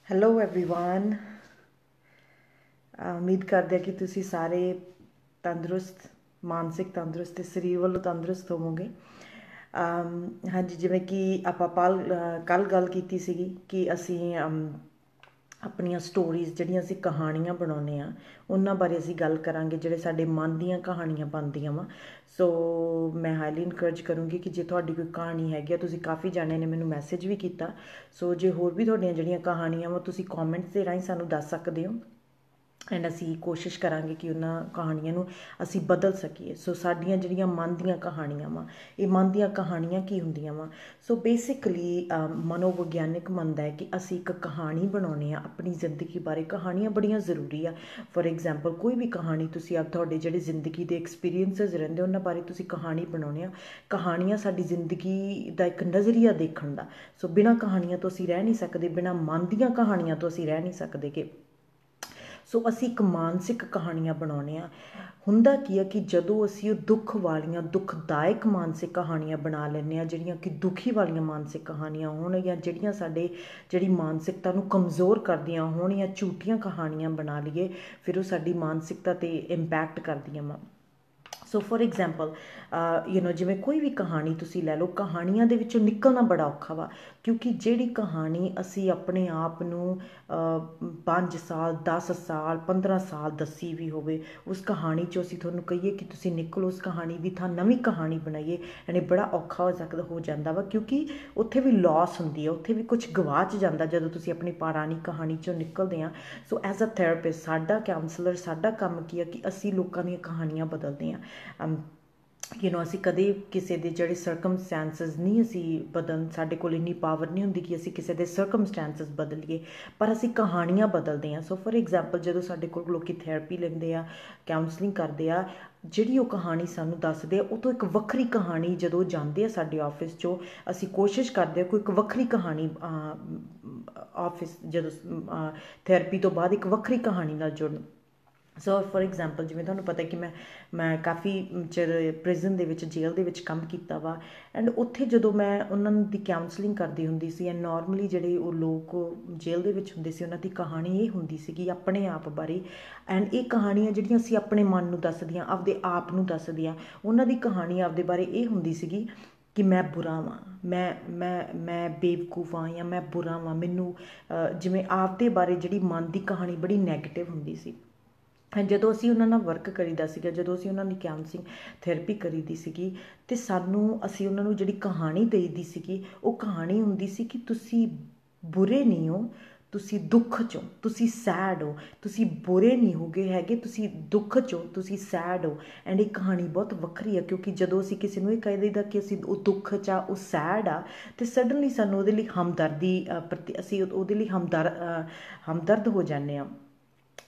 Hello everyone. ਉਮੀਦ ਕਰਦੇ ਕਿ ਤੁਸੀਂ ਸਾਰੇ ਤੰਦਰੁਸਤ, ਮਾਨਸਿਕ ਤੰਦਰੁਸਤ ਤੇ ਸਰੀਰ ਵੱਲੋਂ ਤੰਦਰੁਸਤ ਹੋਵੋਗੇ। ਹਾਂਜੀ, ਜਿਵੇਂ ਕਿ ਆਪਾਂ ਕੱਲ੍ਹ ਗੱਲ ਕੀਤੀ ਸੀਗੀ ਕਿ ਅਸੀਂ ਆਪਣੀਆਂ ਸਟੋਰੀਜ਼ ਜਿਹੜੀਆਂ ਅਸੀਂ ਕਹਾਣੀਆਂ ਬਣਾਉਂਦੇ ਹਾਂ ਉਹਨਾਂ ਬਾਰੇ ਅਸੀਂ ਗੱਲ ਕਰਾਂਗੇ, ਜਿਹੜੇ ਸਾਡੇ ਮਨ ਦੀਆਂ ਕਹਾਣੀਆਂ ਬਣਦੀਆਂ ਵਾ। ਸੋ ਮੈਂ ਹਾਈਲੀ ਇਨਕਰੇਜ ਕਰੂੰਗੀ ਕਿ ਜੇ ਤੁਹਾਡੀ ਕੋਈ ਕਹਾਣੀ ਹੈਗੀ ਆ, ਤੁਸੀਂ ਕਾफ़ੀ ਜਾਣਿਆਂ ਨੇ ਮੈਨੂੰ ਮੈਸੇਜ ਵੀ ਕੀਤਾ। ਸੋ ਜੇ ਹੋਰ ਵੀ ਤੁਹਾਡੀਆਂ ਜਿਹੜੀਆਂ ਕਹਾਣੀਆਂ ਵਾ ਤੁਸੀਂ ਕਮੈਂਟਸ ਦੇ ਰਾਹੀਂ ਸਾਨੂੰ ਦੱਸ ਸਕਦੇ ਹੋ ਐਂਡ ਅਸੀਂ ਕੋਸ਼ਿਸ਼ ਕਰਾਂਗੇ ਕਿ ਉਹਨਾਂ ਕਹਾਣੀਆਂ ਨੂੰ ਅਸੀਂ ਬਦਲ ਸਕੀਏ। ਸੋ ਸਾਡੀਆਂ ਜਿਹੜੀਆਂ ਮਨ ਦੀਆਂ ਕਹਾਣੀਆਂ ਵਾ, ਇਹ ਮਨ ਦੀਆਂ ਕਹਾਣੀਆਂ ਕੀ ਹੁੰਦੀਆਂ ਵਾ? ਸੋ ਬੇਸਿਕਲੀ ਮਨੋਵਿਗਿਆਨਿਕ ਮੰਨਦਾ ਹੈ ਕਿ ਅਸੀਂ ਇੱਕ ਕਹਾਣੀ ਬਣਾਉਂਦੇ ਹਾਂ ਆਪਣੀ ਜ਼ਿੰਦਗੀ ਬਾਰੇ। ਕਹਾਣੀਆਂ ਬੜੀਆਂ ਜ਼ਰੂਰੀ ਆ। ਫੋਰ ਐਗਜ਼ਾਮਪਲ, ਕੋਈ ਵੀ ਕਹਾਣੀ ਤੁਸੀਂ ਤੁਹਾਡੇ ਜਿਹੜੇ ਜ਼ਿੰਦਗੀ ਦੇ ਐਕਸਪੀਰੀਅੰਸਿਸ ਰਹਿੰਦੇ ਉਹਨਾਂ ਬਾਰੇ ਤੁਸੀਂ ਕਹਾਣੀ ਬਣਾਉਂਦੇ ਆ। ਕਹਾਣੀਆਂ ਸਾਡੀ ਜ਼ਿੰਦਗੀ ਦਾ ਇੱਕ ਨਜ਼ਰੀਆ ਦੇਖਣ ਦਾ। ਸੋ ਬਿਨਾਂ ਕਹਾਣੀਆਂ ਤੋਂ ਅਸੀਂ ਰਹਿ ਨਹੀਂ ਸਕਦੇ, ਬਿਨਾਂ ਮਨ ਦੀਆਂ ਕਹਾਣੀਆਂ ਤੋਂ ਅਸੀਂ ਰਹਿ ਨਹੀਂ ਸਕਦੇ ਕਿ ਸੋ ਅਸੀਂ ਇੱਕ ਮਾਨਸਿਕ ਕਹਾਣੀਆਂ ਬਣਾਉਂਦੇ ਹਾਂ। ਹੁੰਦਾ ਕੀ ਆ ਕਿ ਜਦੋਂ ਅਸੀਂ ਉਹ ਦੁੱਖ ਵਾਲੀਆਂ, ਦੁਖਦਾਇਕ ਮਾਨਸਿਕ ਕਹਾਣੀਆਂ ਬਣਾ ਲੈਂਦੇ ਹਾਂ, ਜਿਹੜੀਆਂ ਕਿ ਦੁਖੀ ਵਾਲੀਆਂ ਮਾਨਸਿਕ ਕਹਾਣੀਆਂ ਹੋਣ ਜਾਂ ਜਿਹੜੀਆਂ ਜਿਹੜੀ ਮਾਨਸਿਕਤਾ ਨੂੰ ਕਮਜ਼ੋਰ ਕਰਦੀਆਂ ਹੋਣ, ਜਾਂ ਝੂਠੀਆਂ ਕਹਾਣੀਆਂ ਬਣਾ ਲਈਏ, ਫਿਰ ਉਹ ਸਾਡੀ ਮਾਨਸਿਕਤਾ 'ਤੇ ਇੰਪੈਕਟ ਕਰਦੀਆਂ ਵਾ। ਸੋ ਫੋਰ ਐਗਜ਼ਾਮਪਲ ਜਿਵੇਂ ਕੋਈ ਵੀ ਕਹਾਣੀ ਤੁਸੀਂ ਲੈ ਲਓ, ਕਹਾਣੀਆਂ ਦੇ ਵਿੱਚੋਂ ਨਿਕਲਣਾ ਬੜਾ ਔਖਾ ਵਾ, ਕਿਉਂਕਿ ਜਿਹੜੀ ਕਹਾਣੀ ਅਸੀਂ ਆਪਣੇ ਆਪ ਨੂੰ 5 ਸਾਲ 10 ਸਾਲ 15 ਸਾਲ ਦੱਸੀ ਵੀ ਹੋਵੇ, ਉਸ ਕਹਾਣੀ 'ਚੋਂ ਅਸੀਂ ਤੁਹਾਨੂੰ ਕਹੀਏ ਕਿ ਤੁਸੀਂ ਨਿਕਲੋ, ਉਸ ਕਹਾਣੀ ਦੀ ਥਾਂ ਨਵੀਂ ਕਹਾਣੀ ਬਣਾਈਏ, ਯਾਨੀ ਬੜਾ ਔਖਾ ਹੋ ਜਾਂਦਾ ਵਾ, ਕਿਉਂਕਿ ਉੱਥੇ ਵੀ ਲੋਸ ਹੁੰਦੀ ਹੈ, ਉੱਥੇ ਵੀ ਕੁਝ ਗਵਾਚ ਜਾਂਦਾ ਜਦੋਂ ਤੁਸੀਂ ਆਪਣੀ ਪੁਰਾਣੀ ਕਹਾਣੀ 'ਚੋਂ ਨਿਕਲਦੇ ਆ। ਸੋ ਐਜ਼ ਅ ਥੈਰੇਪਿਸਟ, ਸਾਡਾ ਕਾਉਂਸਲਰ, ਸਾਡਾ ਕੰਮ ਕੀ ਆ ਕਿ ਅਸੀਂ ਲੋਕਾਂ ਦੀਆਂ ਕਹਾਣੀਆਂ ਬਦਲਦੇ ਹਾਂ। ਅਸੀਂ ਕਦੇ ਕਿਸੇ ਦੇ ਜਿਹੜੇ ਸਰਕਮਸਟੈਂਸਸ ਨਹੀਂ ਅਸੀਂ ਸਾਡੇ ਕੋਲ ਇੰਨੀ ਪਾਵਰ ਨਹੀਂ ਹੁੰਦੀ ਕਿ ਅਸੀਂ ਕਿਸੇ ਦੇ ਸਰਕਮਸਟੈਂਸਸ ਬਦਲੀਏ, ਪਰ ਅਸੀਂ ਕਹਾਣੀਆਂ ਬਦਲਦੇ ਹਾਂ। ਸੋ ਫੋਰ ਐਗਜ਼ਾਮਪਲ, ਜਦੋਂ ਸਾਡੇ ਕੋਲ ਲੋਕ ਥੈਰੇਪੀ ਲੈਂਦੇ ਆ, ਕਾਉਂਸਲਿੰਗ ਕਰਦੇ ਆ, ਜਿਹੜੀ ਉਹ ਕਹਾਣੀ ਸਾਨੂੰ ਦੱਸਦੇ ਆ ਉਹ ਤੋਂ ਇੱਕ ਵੱਖਰੀ ਕਹਾਣੀ ਜਦੋਂ ਜਾਂਦੇ ਆ ਸਾਡੇ ਆਫਿਸ 'ਚੋਂ, ਅਸੀਂ ਕੋਸ਼ਿਸ਼ ਕਰਦੇ ਹਾਂ ਕੋਈ ਇੱਕ ਵੱਖਰੀ ਕਹਾਣੀ ਆਫਿਸ ਜਦੋਂ ਥੈਰੇਪੀ ਤੋਂ ਬਾਅਦ ਇੱਕ ਵੱਖਰੀ ਕਹਾਣੀ ਨਾਲ ਜੁੜਨ। ਸੋ ਫੋਰ ਐਗਜ਼ਾਮਪਲ, ਜਿਵੇਂ ਤੁਹਾਨੂੰ ਪਤਾ ਕਿ ਮੈਂ ਕਾਫੀ ਚਿਰ ਪ੍ਰਿਜ਼ਨ ਦੇ ਵਿੱਚ, ਜੇਲ੍ਹ ਦੇ ਵਿੱਚ ਕੰਮ ਕੀਤਾ ਵਾ, ਐਂਡ ਉੱਥੇ ਜਦੋਂ ਮੈਂ ਉਹਨਾਂ ਦੀ ਕਾਉਂਸਲਿੰਗ ਕਰਦੀ ਹੁੰਦੀ ਸੀ, ਐਂਡ ਨੋਰਮਲੀ ਜਿਹੜੇ ਉਹ ਲੋਕ ਜੇਲ੍ਹ ਦੇ ਵਿੱਚ ਹੁੰਦੇ ਸੀ, ਉਹਨਾਂ ਦੀ ਕਹਾਣੀ ਇਹ ਹੁੰਦੀ ਸੀਗੀ ਆਪਣੇ ਆਪ ਬਾਰੇ। ਐਂਡ ਇਹ ਕਹਾਣੀਆਂ ਜਿਹੜੀਆਂ ਅਸੀਂ ਆਪਣੇ ਮਨ ਨੂੰ ਦੱਸਦੀਆਂ, ਆਪਦੇ ਆਪ ਨੂੰ ਦੱਸਦੀਆਂ, ਉਹਨਾਂ ਦੀ ਕਹਾਣੀ ਆਪਦੇ ਬਾਰੇ ਇਹ ਹੁੰਦੀ ਸੀਗੀ ਕਿ ਮੈਂ ਬੁਰਾ ਵਾਂ, ਮੈਂ ਬੇਵਕੂਫ ਹਾਂ, ਜਾਂ ਮੈਂ ਬੁਰਾ ਵਾਂ, ਮੈਨੂੰ ਜਿਵੇਂ ਆਪਦੇ ਬਾਰੇ ਜਿਹੜੀ ਮਨ ਦੀ ਕਹਾਣੀ ਬੜੀ ਨੈਗੇਟਿਵ ਹੁੰਦੀ ਸੀ। ਜਦੋਂ ਅਸੀਂ ਉਹਨਾਂ ਨਾਲ ਵਰਕ ਕਰੀਦਾ ਸੀਗਾ, ਜਦੋਂ ਅਸੀਂ ਉਹਨਾਂ ਦੀ ਕਾਉਂਸਲਿੰਗ ਥੈਰੇਪੀ ਕਰੀਦੀ ਸੀਗੀ, ਅਤੇ ਅਸੀਂ ਉਹਨਾਂ ਨੂੰ ਜਿਹੜੀ ਕਹਾਣੀ ਦੇਈਦੀ ਸੀਗੀ, ਉਹ ਕਹਾਣੀ ਹੁੰਦੀ ਸੀ ਕਿ ਤੁਸੀਂ ਬੁਰੇ ਨਹੀਂ ਹੋ, ਤੁਸੀਂ ਦੁੱਖ 'ਚੋਂ, ਤੁਸੀਂ ਸੈਡ ਹੋ, ਤੁਸੀਂ ਬੁਰੇ ਨਹੀਂ ਹੋਗੇ ਹੈਗੇ, ਤੁਸੀਂ ਦੁੱਖ 'ਚੋਂ, ਤੁਸੀਂ ਸੈਡ ਹੋ। ਐਂਡ ਇਹ ਕਹਾਣੀ ਬਹੁਤ ਵੱਖਰੀ ਆ, ਕਿਉਂਕਿ ਜਦੋਂ ਅਸੀਂ ਕਿਸੇ ਨੂੰ ਇਹ ਕਹਿ ਦਈਦਾ ਕਿ ਅਸੀਂ ਉਹ ਦੁੱਖ 'ਚ ਆ, ਉਹ ਸੈਡ ਆ, ਅਤੇ ਸਡਨਲੀ ਸਾਨੂੰ ਉਹਦੇ ਲਈ ਹਮਦਰਦੀ ਪ੍ਰਤੀ ਅਸੀਂ ਉਹਦੇ ਲਈ ਹਮਦਰਦ ਹੋ ਜਾਂਦੇ ਹਾਂ।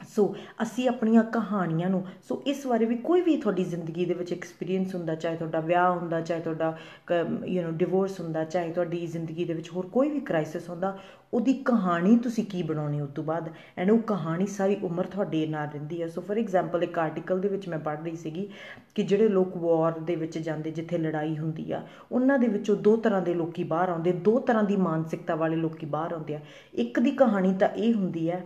ਸੋ ਅਸੀਂ ਆਪਣੀਆਂ ਕਹਾਣੀਆਂ ਨੂੰ, ਸੋ ਇਸ ਬਾਰੇ ਵੀ ਕੋਈ ਵੀ ਤੁਹਾਡੀ ਜ਼ਿੰਦਗੀ ਦੇ ਵਿੱਚ ਐਕਸਪੀਰੀਅੰਸ ਹੁੰਦਾ, ਚਾਹੇ ਤੁਹਾਡਾ ਵਿਆਹ ਹੁੰਦਾ, ਚਾਹੇ ਤੁਹਾਡਾ ਡਿਵੋਰਸ ਹੁੰਦਾ, ਚਾਹੇ ਤੁਹਾਡੀ ਜ਼ਿੰਦਗੀ ਦੇ ਵਿੱਚ ਹੋਰ ਕੋਈ ਵੀ ਕ੍ਰਾਈਸਿਸ ਹੁੰਦਾ, ਉਹਦੀ ਕਹਾਣੀ ਤੁਸੀਂ ਕੀ ਬਣਾਉਣੀ ਉਸ ਤੋਂ ਬਾਅਦ, ਐਂਡ ਉਹ ਕਹਾਣੀ ਸਾਰੀ ਉਮਰ ਤੁਹਾਡੇ ਨਾਲ ਰਹਿੰਦੀ ਹੈ। ਸੋ ਫੋਰ ਐਗਜ਼ਾਮਪਲ, ਇੱਕ ਆਰਟੀਕਲ ਦੇ ਵਿੱਚ ਮੈਂ ਪੜ੍ਹ ਰਹੀ ਸੀਗੀ ਕਿ ਜਿਹੜੇ ਲੋਕ ਵਾਰ ਦੇ ਵਿੱਚ ਜਾਂਦੇ, ਜਿੱਥੇ ਲੜਾਈ ਹੁੰਦੀ ਆ, ਉਹਨਾਂ ਦੇ ਵਿੱਚੋਂ 2 ਤਰ੍ਹਾਂ ਦੇ ਲੋਕ ਬਾਹਰ ਆਉਂਦੇ, 2 ਤਰ੍ਹਾਂ ਦੀ ਮਾਨਸਿਕਤਾ ਵਾਲੇ ਲੋਕ ਬਾਹਰ ਆਉਂਦੇ ਆ। ਇੱਕ ਦੀ ਕਹਾਣੀ ਤਾਂ ਇਹ ਹੁੰਦੀ ਹੈ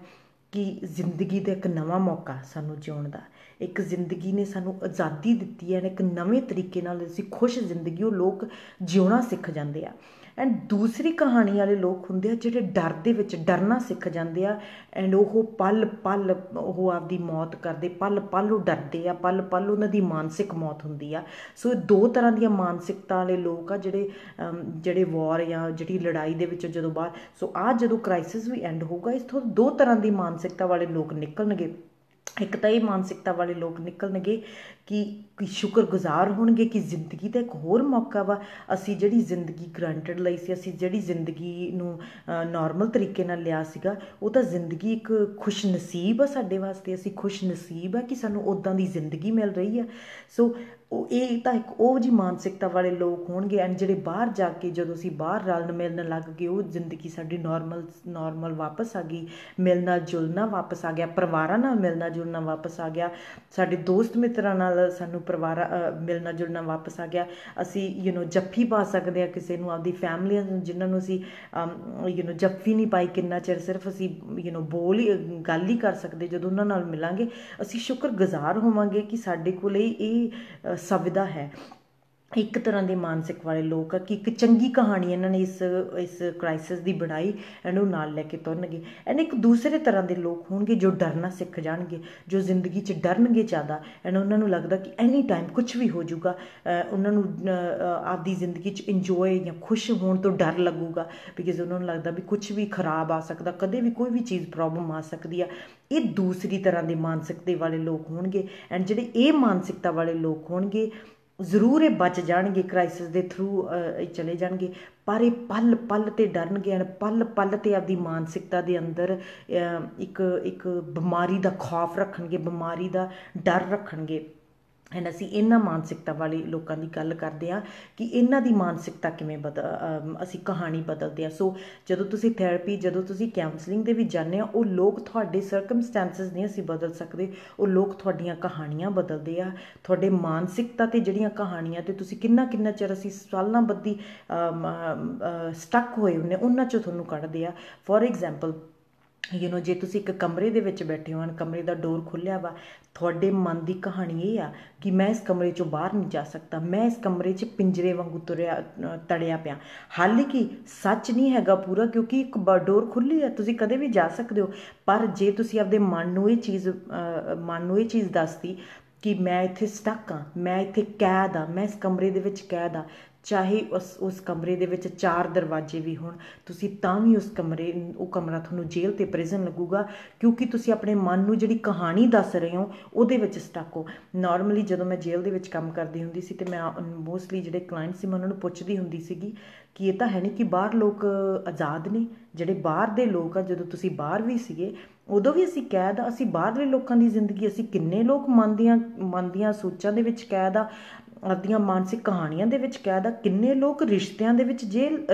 ਕਿ ਜ਼ਿੰਦਗੀ ਦਾ ਇੱਕ ਨਵਾਂ ਮੌਕਾ ਸਾਨੂੰ ਜਿਉਣ ਦਾ, ਇੱਕ ਜ਼ਿੰਦਗੀ ਨੇ ਸਾਨੂੰ ਆਜ਼ਾਦੀ ਦਿੱਤੀ ਹੈ, ਇੱਕ ਨਵੇਂ ਤਰੀਕੇ ਨਾਲ ਅਸੀਂ ਖੁਸ਼ ਜ਼ਿੰਦਗੀ ਉਹ ਲੋਕ ਜਿਉਣਾ ਸਿੱਖ ਜਾਂਦੇ ਆ। ਐਂਡ ਦੂਸਰੀ ਕਹਾਣੀ ਵਾਲੇ ਲੋਕ ਹੁੰਦੇ ਆ ਜਿਹੜੇ ਡਰ ਦੇ ਵਿੱਚ ਡਰਨਾ ਸਿੱਖ ਜਾਂਦੇ ਆ, ਐਂਡ ਉਹ ਪਲ ਪਲ ਉਹ ਆਪਦੀ ਮੌਤ ਕਰਦੇ, ਪਲ ਪਲ ਉਹ ਡਰਦੇ ਆ, ਪਲ ਪਲ ਉਹਨਾਂ ਦੀ ਮਾਨਸਿਕ ਮੌਤ ਹੁੰਦੀ ਆ। ਸੋ ਇਹ 2 ਤਰ੍ਹਾਂ ਦੀਆਂ ਮਾਨਸਿਕਤਾ ਵਾਲੇ ਲੋਕ ਆ ਜਿਹੜੇ ਵਾਰ ਜਾਂ ਜਿਹੜੀ ਲੜਾਈ ਦੇ ਵਿੱਚ ਜਦੋਂ ਬਾਹਰ, ਸੋ ਜਦੋਂ ਕ੍ਰਾਈਸਿਸ ਵੀ ਐਂਡ ਹੋਊਗਾ, ਇਸ ਤੋਂ 2 ਤਰ੍ਹਾਂ ਦੀ ਮਾਨਸਿਕਤਾ ਵਾਲੇ ਲੋਕ ਨਿਕਲਣਗੇ। ਇੱਕ ਤਾਂ ਇਹ ਮਾਨਸਿਕਤਾ ਵਾਲੇ ਲੋਕ ਨਿਕਲਣਗੇ ਕਿ ਸ਼ੁਕਰਗੁਜ਼ਾਰ ਹੋਣਗੇ ਕਿ ਜ਼ਿੰਦਗੀ ਦਾ ਇੱਕ ਹੋਰ ਮੌਕਾ ਵਾ, ਅਸੀਂ ਜਿਹੜੀ ਜ਼ਿੰਦਗੀ ਗਰੰਟਡ ਲਈ ਸੀ, ਅਸੀਂ ਜਿਹੜੀ ਜ਼ਿੰਦਗੀ ਨੂੰ ਨੋਰਮਲ ਤਰੀਕੇ ਨਾਲ ਲਿਆ ਸੀਗਾ, ਉਹ ਤਾਂ ਜ਼ਿੰਦਗੀ ਇੱਕ ਖੁਸ਼ ਨਸੀਬ ਆ ਸਾਡੇ ਵਾਸਤੇ, ਅਸੀਂ ਖੁਸ਼ ਨਸੀਬ ਆ ਕਿ ਸਾਨੂੰ ਉੱਦਾਂ ਦੀ ਜ਼ਿੰਦਗੀ ਮਿਲ ਰਹੀ ਆ। ਸੋ ਇਹ ਤਾਂ ਇੱਕ ਉਹ ਜਿਹੀ ਮਾਨਸਿਕਤਾ ਵਾਲੇ ਲੋਕ ਹੋਣਗੇ। ਐਂਡ ਜਿਹੜੇ ਬਾਹਰ ਜਾ ਕੇ ਜਦੋਂ ਅਸੀਂ ਬਾਹਰ ਰਲਣ ਮਿਲਣ ਲੱਗ ਗਏ, ਉਹ ਜ਼ਿੰਦਗੀ ਸਾਡੀ ਨੋਰਮਲ ਵਾਪਸ ਆ ਗਈ, ਮਿਲਣਾ ਜੁਲਣਾ ਵਾਪਸ ਆ ਗਿਆ, ਪਰਿਵਾਰਾਂ ਨਾਲ ਮਿਲਣਾ ਜੁਲਣਾ ਵਾਪਸ ਆ ਗਿਆ, ਸਾਡੇ ਦੋਸਤ ਮਿੱਤਰਾਂ ਨਾਲ ਸਾਨੂੰ ਮਿਲਣਾ ਜੁਲਣਾ ਵਾਪਸ ਆ ਗਿਆ। ਅਸੀਂ ਜੱਫੀ ਪਾ ਸਕਦੇ ਹਾਂ ਕਿਸੇ ਨੂੰ, ਆਪਦੀ ਫੈਮਲੀਆਂ ਨੂੰ ਜਿਨ੍ਹਾਂ ਨੂੰ ਅਸੀਂ ਜੱਫੀ ਨਹੀਂ ਪਾਈ ਕਿੰਨਾ ਚਿਰ, ਸਿਰਫ ਅਸੀਂ ਗੱਲ ਹੀ ਕਰ ਸਕਦੇ। ਜਦੋਂ ਉਹਨਾਂ ਨਾਲ ਮਿਲਾਂਗੇ ਅਸੀਂ ਸ਼ੁਕਰਗੁਜ਼ਾਰ ਹੋਵਾਂਗੇ ਕਿ ਸਾਡੇ ਕੋਲ ਇਹ ਸੁਵਿਧਾ ਹੈ। ਇੱਕ ਤਰ੍ਹਾਂ ਦੇ ਮਾਨਸਿਕ ਵਾਲੇ ਲੋਕ ਆ ਕਿ ਇੱਕ ਚੰਗੀ ਕਹਾਣੀ ਇਹਨਾਂ ਨੇ ਇਸ ਕ੍ਰਾਈਸਿਸ ਦੀ ਬਣਾਈ ਐਂਡ ਉਹ ਨਾਲ ਲੈ ਕੇ ਤੁਰਨਗੇ। ਐਂਡ ਇੱਕ ਦੂਸਰੇ ਤਰ੍ਹਾਂ ਦੇ ਲੋਕ ਹੋਣਗੇ ਜੋ ਡਰਨਾ ਸਿੱਖ ਜਾਣਗੇ, ਜੋ ਜ਼ਿੰਦਗੀ 'ਚ ਡਰਨਗੇ ਜ਼ਿਆਦਾ। ਐਂਡ ਉਹਨਾਂ ਨੂੰ ਲੱਗਦਾ ਕਿ ਐਨੀ ਟਾਈਮ ਕੁਛ ਵੀ ਹੋ ਜਾਊਗਾ, ਉਹਨਾਂ ਨੂੰ ਆਪਦੀ ਜ਼ਿੰਦਗੀ 'ਚ ਇੰਜੋਏ ਜਾਂ ਖੁਸ਼ ਹੋਣ ਤੋਂ ਡਰ ਲੱਗੂਗਾ, ਬਿਕੋਜ਼ ਉਹਨਾਂ ਨੂੰ ਲੱਗਦਾ ਵੀ ਕੁਛ ਵੀ ਖਰਾਬ ਆ ਸਕਦਾ, ਕਦੇ ਵੀ ਕੋਈ ਵੀ ਚੀਜ਼ ਪ੍ਰੋਬਲਮ ਆ ਸਕਦੀ ਆ। ਇਹ ਦੂਸਰੀ ਤਰ੍ਹਾਂ ਦੇ ਮਾਨਸਿਕਤਾ ਵਾਲੇ ਲੋਕ ਹੋਣਗੇ। ਐਂਡ ਜਿਹੜੇ ਇਹ ਮਾਨਸਿਕਤਾ ਵਾਲੇ ਲੋਕ ਹੋਣਗੇ ਜ਼ਰੂਰ ਇਹ ਬਚ ਜਾਣਗੇ, ਕ੍ਰਾਈਸਿਸ ਦੇ ਥਰੂ ਚਲੇ ਜਾਣਗੇ, ਪਰ ਇਹ ਪਲ ਪਲ 'ਤੇ ਡਰਨਗੇ ਐਂਡ ਪਲ ਪਲ 'ਤੇ ਆਪਦੀ ਮਾਨਸਿਕਤਾ ਦੇ ਅੰਦਰ ਇੱਕ ਬਿਮਾਰੀ ਦਾ ਖੌਫ ਰੱਖਣਗੇ, ਬਿਮਾਰੀ ਦਾ ਡਰ ਰੱਖਣਗੇ। ਐਂਡ ਅਸੀਂ ਇਹਨਾਂ ਮਾਨਸਿਕਤਾ ਵਾਲੇ ਲੋਕਾਂ ਦੀ ਗੱਲ ਕਰਦੇ ਹਾਂ ਕਿ ਇਹਨਾਂ ਦੀ ਮਾਨਸਿਕਤਾ ਕਿਵੇਂ ਅਸੀਂ ਕਹਾਣੀ ਬਦਲਦੇ ਹਾਂ। ਸੋ ਜਦੋਂ ਤੁਸੀਂ ਥੈਰੇਪੀ, ਜਦੋਂ ਤੁਸੀਂ ਕਾਉਂਸਲਿੰਗ ਦੇ ਵਿੱਚ ਜਾਂਦੇ ਹੋ, ਉਹ ਲੋਕ ਤੁਹਾਡੇ ਸਰਕਮਸਟੈਂਸਿਸ ਨਹੀਂ ਅਸੀਂ ਬਦਲ ਸਕਦੇ, ਉਹ ਲੋਕ ਤੁਹਾਡੀਆਂ ਕਹਾਣੀਆਂ ਬਦਲਦੇ ਆ। ਤੁਹਾਡੇ ਮਾਨਸਿਕਤਾ 'ਤੇ ਜਿਹੜੀਆਂ ਕਹਾਣੀਆਂ 'ਤੇ ਤੁਸੀਂ ਕਿੰਨਾ ਚਿਰ ਅਸੀਂ ਸਾਲਾਂ ਬੱਧੀ ਸਟੱਕ ਹੋਏ ਹੁੰਦੇ, ਉਹਨਾਂ 'ਚੋਂ ਤੁਹਾਨੂੰ ਕੱਢਦੇ ਆ। ਫੋਰ ਐਗਜ਼ਾਮਪਲ ਜੇ ਤੁਸੀਂ ਇੱਕ ਕਮਰੇ ਦੇ ਵਿੱਚ ਬੈਠੇ ਹੋ, ਕਮਰੇ ਦਾ ਡੋਰ ਖੁੱਲ੍ਹਿਆ ਵਾ, ਤੁਹਾਡੇ ਮਨ ਦੀ ਕਹਾਣੀ ਇਹ ਆ ਕਿ ਮੈਂ ਇਸ ਕਮਰੇ 'ਚੋਂ ਬਾਹਰ ਨਹੀਂ ਜਾ ਸਕਦਾ, ਮੈਂ ਇਸ ਕਮਰੇ 'ਚ ਪਿੰਜਰੇ ਵਾਂਗੂ ਤੜਿਆ ਪਿਆ। ਹਾਲਾਂਕਿ ਸੱਚ ਨਹੀਂ ਹੈਗਾ ਪੂਰਾ, ਕਿਉਂਕਿ ਇੱਕ ਡੋਰ ਖੁੱਲ੍ਹੀ ਹੈ, ਤੁਸੀਂ ਕਦੇ ਵੀ ਜਾ ਸਕਦੇ ਹੋ। ਪਰ ਜੇ ਤੁਸੀਂ ਆਪਦੇ ਮਨ ਨੂੰ ਇਹ ਚੀਜ਼ ਦੱਸਦੀ ਕਿ ਮੈਂ ਇੱਥੇ ਸਟੱਕ ਹਾਂ, ਮੈਂ ਇੱਥੇ ਕੈਦ ਹਾਂ, ਮੈਂ ਇਸ ਕਮਰੇ ਦੇ ਵਿੱਚ ਕੈਦ ਹਾਂ, ਚਾਹੇ ਉਸ ਕਮਰੇ ਦੇ ਵਿੱਚ 4 ਦਰਵਾਜ਼ੇ ਵੀ ਹੋਣ, ਤੁਸੀਂ ਤਾਂ ਵੀ ਉਹ ਕਮਰਾ ਤੁਹਾਨੂੰ ਜੇਲ੍ਹ ਅਤੇ ਪ੍ਰਿਜ਼ਨ ਲੱਗੂਗਾ, ਕਿਉਂਕਿ ਤੁਸੀਂ ਆਪਣੇ ਮਨ ਨੂੰ ਜਿਹੜੀ ਕਹਾਣੀ ਦੱਸ ਰਹੇ ਹੋ ਉਹਦੇ ਵਿੱਚ ਸਟੱਕ ਹੋ। ਨਾਰਮਲੀ ਜਦੋਂ ਮੈਂ ਜੇਲ੍ਹ ਦੇ ਵਿੱਚ ਕੰਮ ਕਰਦੀ ਹੁੰਦੀ ਸੀ, ਅਤੇ ਮੈਂ ਮੋਸਟਲੀ ਜਿਹੜੇ ਕਲਾਇੰਟ ਸੀ ਮੈਂ ਉਹਨਾਂ ਨੂੰ ਪੁੱਛਦੀ ਹੁੰਦੀ ਸੀਗੀ ਕਿ ਇਹ ਤਾਂ ਹੈ ਨਹੀਂ ਕਿ ਬਾਹਰ ਲੋਕ ਆਜ਼ਾਦ ਨੇ, ਜਿਹੜੇ ਬਾਹਰ ਦੇ ਲੋਕ ਆ, ਜਦੋਂ ਤੁਸੀਂ ਬਾਹਰ ਵੀ ਸੀਗੇ ਉਦੋਂ ਵੀ ਅਸੀਂ ਕੈਦ ਆ। ਅਸੀਂ ਬਾਹਰਲੇ ਲੋਕਾਂ ਦੀ ਜ਼ਿੰਦਗੀ, ਅਸੀਂ ਕਿੰਨੇ ਲੋਕ ਮਨ ਦੀਆਂ ਸੋਚਾਂ ਦੇ ਵਿੱਚ ਕੈਦ ਆ, ਆਪਦੀਆਂ ਮਾਨਸਿਕ ਕਹਾਣੀਆਂ ਦੇ ਵਿੱਚ ਕੈਦ ਆ। ਕਿੰਨੇ ਲੋਕ ਰਿਸ਼ਤਿਆਂ ਦੇ ਵਿੱਚ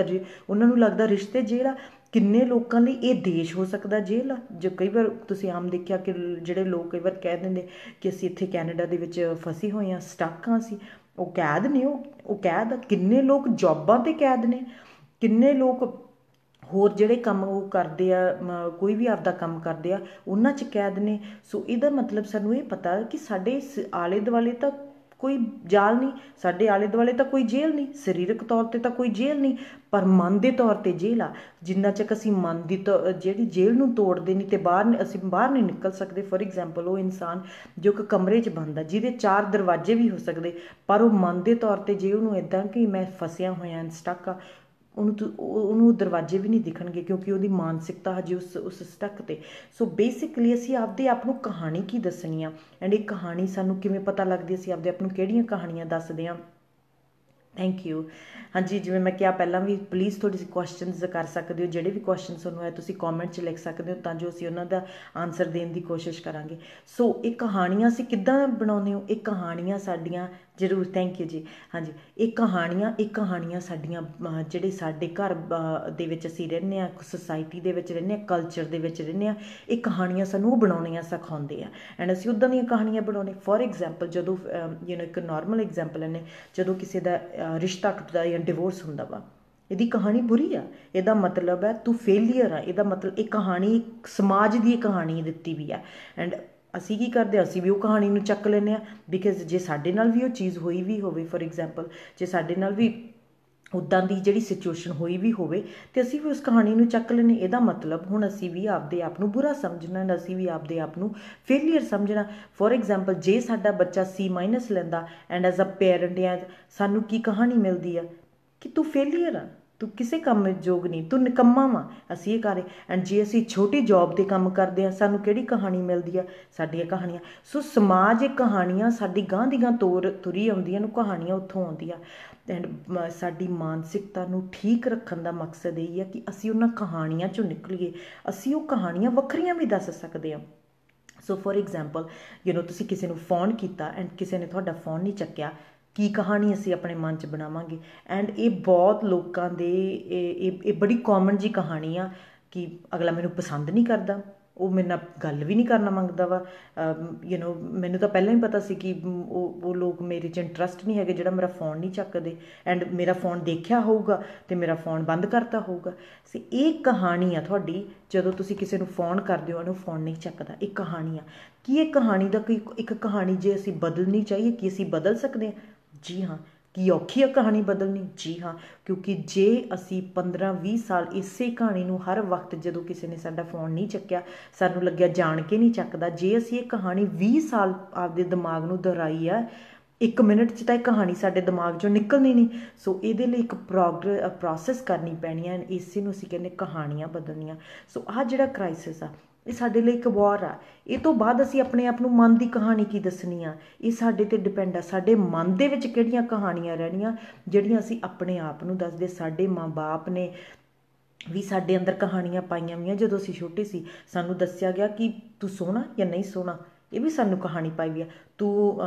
ਉਹਨਾਂ ਨੂੰ ਲੱਗਦਾ ਰਿਸ਼ਤੇ ਜੇਲ੍ਹ ਆ। ਕਿੰਨੇ ਲੋਕਾਂ ਲਈ ਇਹ ਦੇਸ਼ ਹੋ ਸਕਦਾ ਜੇਲ੍ਹ ਆ। ਜੋ ਕਈ ਵਾਰ ਤੁਸੀਂ ਆਮ ਦੇਖਿਆ ਕਿ ਜਿਹੜੇ ਲੋਕ ਕਈ ਵਾਰ ਕਹਿ ਦਿੰਦੇ ਕਿ ਅਸੀਂ ਇੱਥੇ ਕੈਨੇਡਾ ਦੇ ਵਿੱਚ ਫਸੇ ਹੋਏ ਹਾਂ, ਸਟੱਕ ਹਾਂ, ਅਸੀਂ, ਉਹ ਕੈਦ ਨੇ, ਉਹ ਕੈਦ ਆ। ਕਿੰਨੇ ਲੋਕ ਜੌਬਾਂ 'ਤੇ ਕੈਦ ਨੇ, ਕਿੰਨੇ ਲੋਕ ਹੋਰ ਜਿਹੜੇ ਕੰਮ ਉਹ ਕਰਦੇ ਆ, ਕੋਈ ਵੀ ਆਪਦਾ ਕੰਮ ਕਰਦੇ ਆ, ਉਹਨਾਂ 'ਚ ਕੈਦ ਨੇ। ਸੋ ਇਹਦਾ ਮਤਲਬ ਸਾਨੂੰ ਇਹ ਪਤਾ ਕਿ ਸਾਡੇ ਆਲੇ ਦੁਆਲੇ ਤਾਂ ਕੋਈ ਜਾਲ ਨਹੀਂ, ਸਾਡੇ ਆਲੇ ਦੁਆਲੇ ਤਾਂ ਕੋਈ ਜੇਲ੍ਹ ਨਹੀਂ, ਸਰੀਰਕ ਤੌਰ 'ਤੇ ਤਾਂ ਕੋਈ ਜੇਲ੍ਹ ਨਹੀਂ, ਪਰ ਮਨ ਦੇ ਤੌਰ 'ਤੇ ਜੇਲ੍ਹ ਆ। ਜਿੰਨਾ ਚਿਰ ਅਸੀਂ ਮਨ ਦੀ ਜਿਹੜੀ ਜੇਲ੍ਹ ਨੂੰ ਤੋੜਦੇ ਨਹੀਂ ਅਤੇ ਅਸੀਂ ਬਾਹਰ ਨਹੀਂ ਨਿਕਲ ਸਕਦੇ। ਫੋਰ ਐਗਜ਼ਾਮਪਲ, ਉਹ ਇਨਸਾਨ ਜੋ ਕਿ ਕਮਰੇ 'ਚ ਬੰਦ ਆ, ਜਿਹਦੇ 4 ਦਰਵਾਜ਼ੇ ਵੀ ਹੋ ਸਕਦੇ, ਪਰ ਉਹ ਮਨ ਦੇ ਤੌਰ 'ਤੇ ਜੇ ਉਹਨੂੰ ਇੱਦਾਂ ਕਿ ਮੈਂ ਫਸਿਆ ਹੋਇਆ, ਸਟੱਕ ਆ, ਉਹਨੂੰ ਦਰਵਾਜ਼ੇ ਵੀ ਨਹੀਂ ਦਿਖਣਗੇ, ਕਿਉਂਕਿ ਉਹਦੀ ਮਾਨਸਿਕਤਾ ਹਜੇ ਉਸ ਸਟੱਕ 'ਤੇ। ਸੋ ਬੇਸਿਕਲੀ ਅਸੀਂ ਆਪਦੇ ਆਪ ਨੂੰ ਕਹਾਣੀ ਕੀ ਦੱਸਣੀ ਆ, ਐਂਡ ਇਹ ਕਹਾਣੀ ਸਾਨੂੰ ਕਿਵੇਂ ਪਤਾ ਲੱਗਦੀ, ਅਸੀਂ ਆਪਦੇ ਆਪ ਨੂੰ ਕਿਹੜੀਆਂ ਕਹਾਣੀਆਂ ਦੱਸਦੇ ਹਾਂ। Thank you. ਹਾਂਜੀ, ਜਿਵੇਂ ਮੈਂ ਕਿਹਾ ਪਹਿਲਾਂ ਵੀ, ਪਲੀਜ਼ ਥੋੜ੍ਹੀ ਜਿਹੀ ਕੁਐਸਚਨਸ ਕਰ ਸਕਦੇ ਹੋ। ਜਿਹੜੇ ਵੀ ਕੁਐਸਚਨ ਤੁਹਾਨੂੰ ਹੈ ਤੁਸੀਂ ਕੌਮੈਂਟ 'ਚ ਲਿਖ ਸਕਦੇ ਹੋ, ਤਾਂ ਜੋ ਅਸੀਂ ਉਹਨਾਂ ਦਾ ਆਨਸਰ ਦੇਣ ਦੀ ਕੋਸ਼ਿਸ਼ ਕਰਾਂਗੇ। ਸੋ ਇਹ ਕਹਾਣੀਆਂ ਅਸੀਂ ਕਿੱਦਾਂ ਬਣਾਉਂਦੇ ਹੋ? ਇਹ ਕਹਾਣੀਆਂ ਸਾਡੀਆਂ ਜ਼ਰੂਰ, ਥੈਂਕ ਯੂ ਜੀ। ਹਾਂਜੀ, ਇਹ ਕਹਾਣੀਆਂ ਸਾਡੀਆਂ ਜਿਹੜੇ ਸਾਡੇ ਘਰ ਦੇ ਵਿੱਚ ਅਸੀਂ ਰਹਿੰਦੇ ਹਾਂ, ਸੁਸਾਇਟੀ ਦੇ ਵਿੱਚ ਰਹਿੰਦੇ ਹਾਂ, ਕਲਚਰ ਦੇ ਵਿੱਚ ਰਹਿੰਦੇ ਹਾਂ, ਇਹ ਕਹਾਣੀਆਂ ਸਾਨੂੰ ਉਹ ਬਣਾਉਣੀਆਂ ਸਿਖਾਉਂਦੇ ਆ, ਐਂਡ ਅਸੀਂ ਉੱਦਾਂ ਦੀਆਂ ਕਹਾਣੀਆਂ ਬਣਾਉਂਦੇ। ਫੋਰ ਐਗਜ਼ਾਮਪਲ, ਜਦੋਂ ਇੱਕ ਨੋਰਮਲ ਐਗਜ਼ਾਮਪਲ ਇਹਨੇ, ਜਦੋਂ ਕਿਸੇ ਦਾ ਰਿਸ਼ਤਾ ਟੁੱਟਦਾ ਜਾਂ ਡਿਵੋਰਸ ਹੁੰਦਾ ਵਾ, ਇਹਦੀ ਕਹਾਣੀ ਬੁਰੀ ਆ, ਇਹਦਾ ਮਤਲਬ ਹੈ ਤੂੰ ਫੇਲੀਅਰ ਆ, ਇਹਦਾ ਮਤਲਬ ਇਹ ਕਹਾਣੀ ਸਮਾਜ ਦੀ ਕਹਾਣੀ ਦਿੱਤੀ ਵੀ ਆ। ਐਂਡ ਅਸੀਂ ਕੀ ਕਰਦੇ, ਅਸੀਂ ਵੀ ਉਹ ਕਹਾਣੀ ਨੂੰ ਚੱਕ ਲੈਂਦੇ ਹਾਂ, ਬਿਕਾਜ਼ ਜੇ ਸਾਡੇ ਨਾਲ ਵੀ ਉਹ ਚੀਜ਼ ਹੋਈ ਵੀ ਹੋਵੇ, ਫੋਰ ਐਗਜ਼ਾਮਪਲ ਜੇ ਸਾਡੇ ਨਾਲ ਵੀ ਉੱਦਾਂ ਦੀ ਜਿਹੜੀ ਸਿਚੁਏਸ਼ਨ ਹੋਈ ਵੀ ਹੋਵੇ, ਅਤੇ ਅਸੀਂ ਵੀ ਉਸ ਕਹਾਣੀ ਨੂੰ ਚੱਕ ਲੈਂਦੇ। ਇਹਦਾ ਮਤਲਬ ਹੁਣ ਅਸੀਂ ਵੀ ਆਪਦੇ ਆਪ ਨੂੰ ਬੁਰਾ ਸਮਝਣਾ, ਅਸੀਂ ਵੀ ਆਪਦੇ ਆਪ ਨੂੰ ਫੇਲੀਅਰ ਸਮਝਣਾ। ਫੋਰ ਐਗਜ਼ਾਮਪਲ, ਜੇ ਸਾਡਾ ਬੱਚਾ C- ਲੈਂਦਾ, ਐਂਡ ਐਜ਼ ਅ ਪੇਰੈਂਟ ਜਾਂ ਸਾਨੂੰ ਕੀ ਕਹਾਣੀ ਮਿਲਦੀ ਆ ਕਿ ਤੂੰ ਫੇਲੀਅਰ ਆ, ਤੂੰ ਕਿਸੇ ਕੰਮ ਯੋਗ ਨਹੀਂ, ਤੂੰ ਨਿਕੰਮਾ ਵਾਂ, ਅਸੀਂ ਇਹ ਕਰੇ। ਐਂਡ ਜੇ ਅਸੀਂ ਛੋਟੀ ਜੋਬ 'ਤੇ ਕੰਮ ਕਰਦੇ ਹਾਂ, ਸਾਨੂੰ ਕਿਹੜੀ ਕਹਾਣੀ ਮਿਲਦੀ ਆ? ਸਾਡੀਆਂ ਕਹਾਣੀਆਂ। ਸੋ ਸਮਾਜ ਇਹ ਕਹਾਣੀਆਂ ਸਾਡੀ ਗਾਂਹ ਦੀ ਗਾਂਹ ਤੁਰੀ ਆਉਂਦੀਆਂ ਨੂੰ, ਕਹਾਣੀਆਂ ਉੱਥੋਂ ਆਉਂਦੀਆਂ। ਐਂਡ ਸਾਡੀ ਮਾਨਸਿਕਤਾ ਨੂੰ ਠੀਕ ਰੱਖਣ ਦਾ ਮਕਸਦ ਇਹ ਹੈ ਕਿ ਅਸੀਂ ਉਹਨਾਂ ਕਹਾਣੀਆਂ 'ਚੋਂ ਨਿਕਲੀਏ, ਅਸੀਂ ਉਹ ਕਹਾਣੀਆਂ ਵੱਖਰੀਆਂ ਵੀ ਦੱਸ ਸਕਦੇ ਹਾਂ। ਸੋ ਫੋਰ ਐਗਜ਼ਾਮਪਲ ਤੁਸੀਂ ਕਿਸੇ ਨੂੰ ਫੋਨ ਕੀਤਾ ਐਂਡ ਕਿਸੇ ਨੇ ਤੁਹਾਡਾ ਫੋਨ ਨਹੀਂ ਚੱਕਿਆ, ਕੀ ਕਹਾਣੀ ਅਸੀਂ ਆਪਣੇ ਮਨ 'ਚ ਬਣਾਵਾਂਗੇ। ਐਂਡ ਇਹ ਬਹੁਤ ਲੋਕਾਂ ਦੇ ਇਹ ਬੜੀ ਕਾਮਨ ਜੀ ਕਹਾਣੀ ਆ ਕਿ ਅਗਲਾ ਮੈਨੂੰ ਪਸੰਦ ਨਹੀਂ ਕਰਦਾ, ਉਹ ਮੇਰੇ ਨਾਲ ਗੱਲ ਵੀ ਨਹੀਂ ਕਰਨਾ ਮੰਗਦਾ ਵਾ। ਮੈਨੂੰ ਤਾਂ ਪਹਿਲਾਂ ਹੀ ਪਤਾ ਸੀ ਕਿ ਉਹ ਲੋਕ ਮੇਰੇ 'ਚ ਇੰਟਰਸਟ ਨਹੀਂ ਹੈਗੇ ਜਿਹੜਾ ਮੇਰਾ ਫ਼ੋਨ ਨਹੀਂ ਚੱਕਦੇ, ਐਂਡ ਮੇਰਾ ਫ਼ੋਨ ਦੇਖਿਆ ਹੋਊਗਾ ਅਤੇ ਮੇਰਾ ਫ਼ੋਨ ਬੰਦ ਕਰਤਾ ਹੋਊਗਾ। ਸੋ ਇਹ ਕਹਾਣੀ ਆ ਤੁਹਾਡੀ, ਜਦੋਂ ਤੁਸੀਂ ਕਿਸੇ ਨੂੰ ਫ਼ੋਨ ਕਰਦੇ ਹੋ ਉਹਨੂੰ ਫ਼ੋਨ ਨਹੀਂ ਚੱਕਦਾ, ਇਹ ਕਹਾਣੀ ਆ। ਕੀ ਇਹ ਕਹਾਣੀ ਦਾ ਕੋਈ ਇੱਕ ਕਹਾਣੀ ਜੇ ਅਸੀਂ ਬਦਲਣੀ ਚਾਹੀਏ, ਕੀ ਅਸੀਂ ਬਦਲ ਸਕਦੇ ਹਾਂ? ਜੀ ਹਾਂ। ਕੀ ਔਖੀ ਆ ਕਹਾਣੀ ਬਦਲਣੀ? ਜੀ ਹਾਂ। ਕਿਉਂਕਿ ਜੇ ਅਸੀਂ 15-20 ਸਾਲ ਇਸੇ ਕਹਾਣੀ ਨੂੰ ਹਰ ਵਕਤ, ਜਦੋਂ ਕਿਸੇ ਨੇ ਸਾਡਾ ਫ਼ੋਨ ਨਹੀਂ ਚੱਕਿਆ, ਸਾਨੂੰ ਲੱਗਿਆ ਜਾਣ ਕੇ ਨਹੀਂ ਚੱਕਦਾ, ਜੇ ਅਸੀਂ ਇਹ ਕਹਾਣੀ 20 ਸਾਲ ਆਪਦੇ ਦਿਮਾਗ ਨੂੰ ਦੁਹਰਾਈ ਆ, 1 ਮਿੰਟ 'ਚ ਤਾਂ ਇਹ ਕਹਾਣੀ ਸਾਡੇ ਦਿਮਾਗ 'ਚੋਂ ਨਿਕਲਣੀ ਨਹੀਂ। ਸੋ ਇਹਦੇ ਲਈ ਇੱਕ ਪ੍ਰੋਸੈਸ ਕਰਨੀ ਪੈਣੀ ਹੈ, ਇਸੇ ਨੂੰ ਅਸੀਂ ਕਹਿੰਦੇ ਕਹਾਣੀਆਂ ਬਦਲਣੀਆਂ। ਸੋ ਆਹ ਜਿਹੜਾ ਕ੍ਰਾਈਸਿਸ ਆ, ਇਹ ਸਾਡੇ ਲਈ ਇੱਕ ਵਾਰ ਆ। ਇਹ ਤੋਂ ਬਾਅਦ ਅਸੀਂ ਆਪਣੇ ਆਪ ਨੂੰ ਮਨ ਦੀ ਕਹਾਣੀ ਕੀ ਦੱਸਣੀ ਆ, ਇਹ ਸਾਡੇ 'ਤੇ ਡਿਪੈਂਡ ਆ। ਸਾਡੇ ਮਨ ਦੇ ਵਿੱਚ ਕਿਹੜੀਆਂ ਕਹਾਣੀਆਂ ਰਹਿਣੀਆਂ ਜਿਹੜੀਆਂ ਅਸੀਂ ਆਪਣੇ ਆਪ ਨੂੰ ਦੱਸਦੇ। ਸਾਡੇ ਮਾਂ ਬਾਪ ਨੇ ਵੀ ਸਾਡੇ ਅੰਦਰ ਕਹਾਣੀਆਂ ਪਾਈਆਂ ਹੋਈਆਂ। ਜਦੋਂ ਅਸੀਂ ਛੋਟੇ ਸੀ ਸਾਨੂੰ ਦੱਸਿਆ ਗਿਆ ਕਿ ਤੂੰ ਸੋਹਣਾ ਜਾਂ ਨਹੀਂ ਸੋਹਣਾ, ਇਹ ਵੀ ਸਾਨੂੰ ਕਹਾਣੀ ਪਾਈ ਵੀ ਆ। ਤੂੰ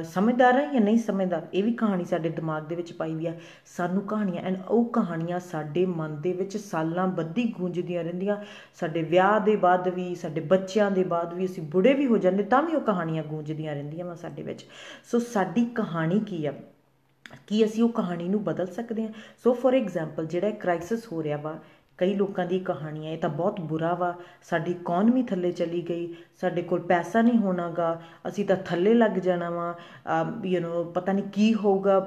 ਸਮਝਦਾਰ ਹੈ ਜਾਂ ਨਹੀਂ ਸਮਝਦਾਰ, ਇਹ ਵੀ ਕਹਾਣੀ ਸਾਡੇ ਦਿਮਾਗ ਦੇ ਵਿੱਚ ਪਾਈ ਵੀ ਆ। ਸਾਨੂੰ ਕਹਾਣੀਆਂ, ਐਂਡ ਉਹ ਕਹਾਣੀਆਂ ਸਾਡੇ ਮਨ ਦੇ ਵਿੱਚ ਸਾਲਾਂ ਬੱਧੀ ਗੂੰਜਦੀਆਂ ਰਹਿੰਦੀਆਂ। ਸਾਡੇ ਵਿਆਹ ਦੇ ਬਾਅਦ ਵੀ, ਸਾਡੇ ਬੱਚਿਆਂ ਦੇ ਬਾਅਦ ਵੀ, ਅਸੀਂ ਬੁੜੇ ਵੀ ਹੋ ਜਾਂਦੇ ਤਾਂ ਵੀ ਉਹ ਕਹਾਣੀਆਂ ਗੂੰਜਦੀਆਂ ਰਹਿੰਦੀਆਂ ਵਾ ਸਾਡੇ ਵਿੱਚ। ਸੋ ਸਾਡੀ ਕਹਾਣੀ ਕੀ ਆ, ਕੀ ਅਸੀਂ ਉਹ ਕਹਾਣੀ ਨੂੰ ਬਦਲ ਸਕਦੇ ਹਾਂ? ਸੋ ਫੋਰ ਐਗਜ਼ਾਮਪਲ ਜਿਹੜਾ ਕ੍ਰਾਈਸਿਸ ਹੋ ਰਿਹਾ ਵਾ, ਕਈ ਲੋਕਾਂ ਦੀ ਕਹਾਣੀਆਂ, ਇਹ ਤਾਂ ਬਹੁਤ ਬੁਰਾ ਵਾ। ਸਾਡੀ ਇਕੋਨਮੀ ਥੱਲੇ ਚਲੀ ਗਈ, ਸਾਡੇ ਕੋਲ ਪੈਸਾ ਨਹੀਂ ਹੋਣਾ ਗਾ, ਅਸੀਂ ਤਾਂ ਥੱਲੇ ਲੱਗ ਜਾਣਾ ਵਾ, ਪਤਾ ਨਹੀਂ ਕੀ ਹੋਊਗਾ,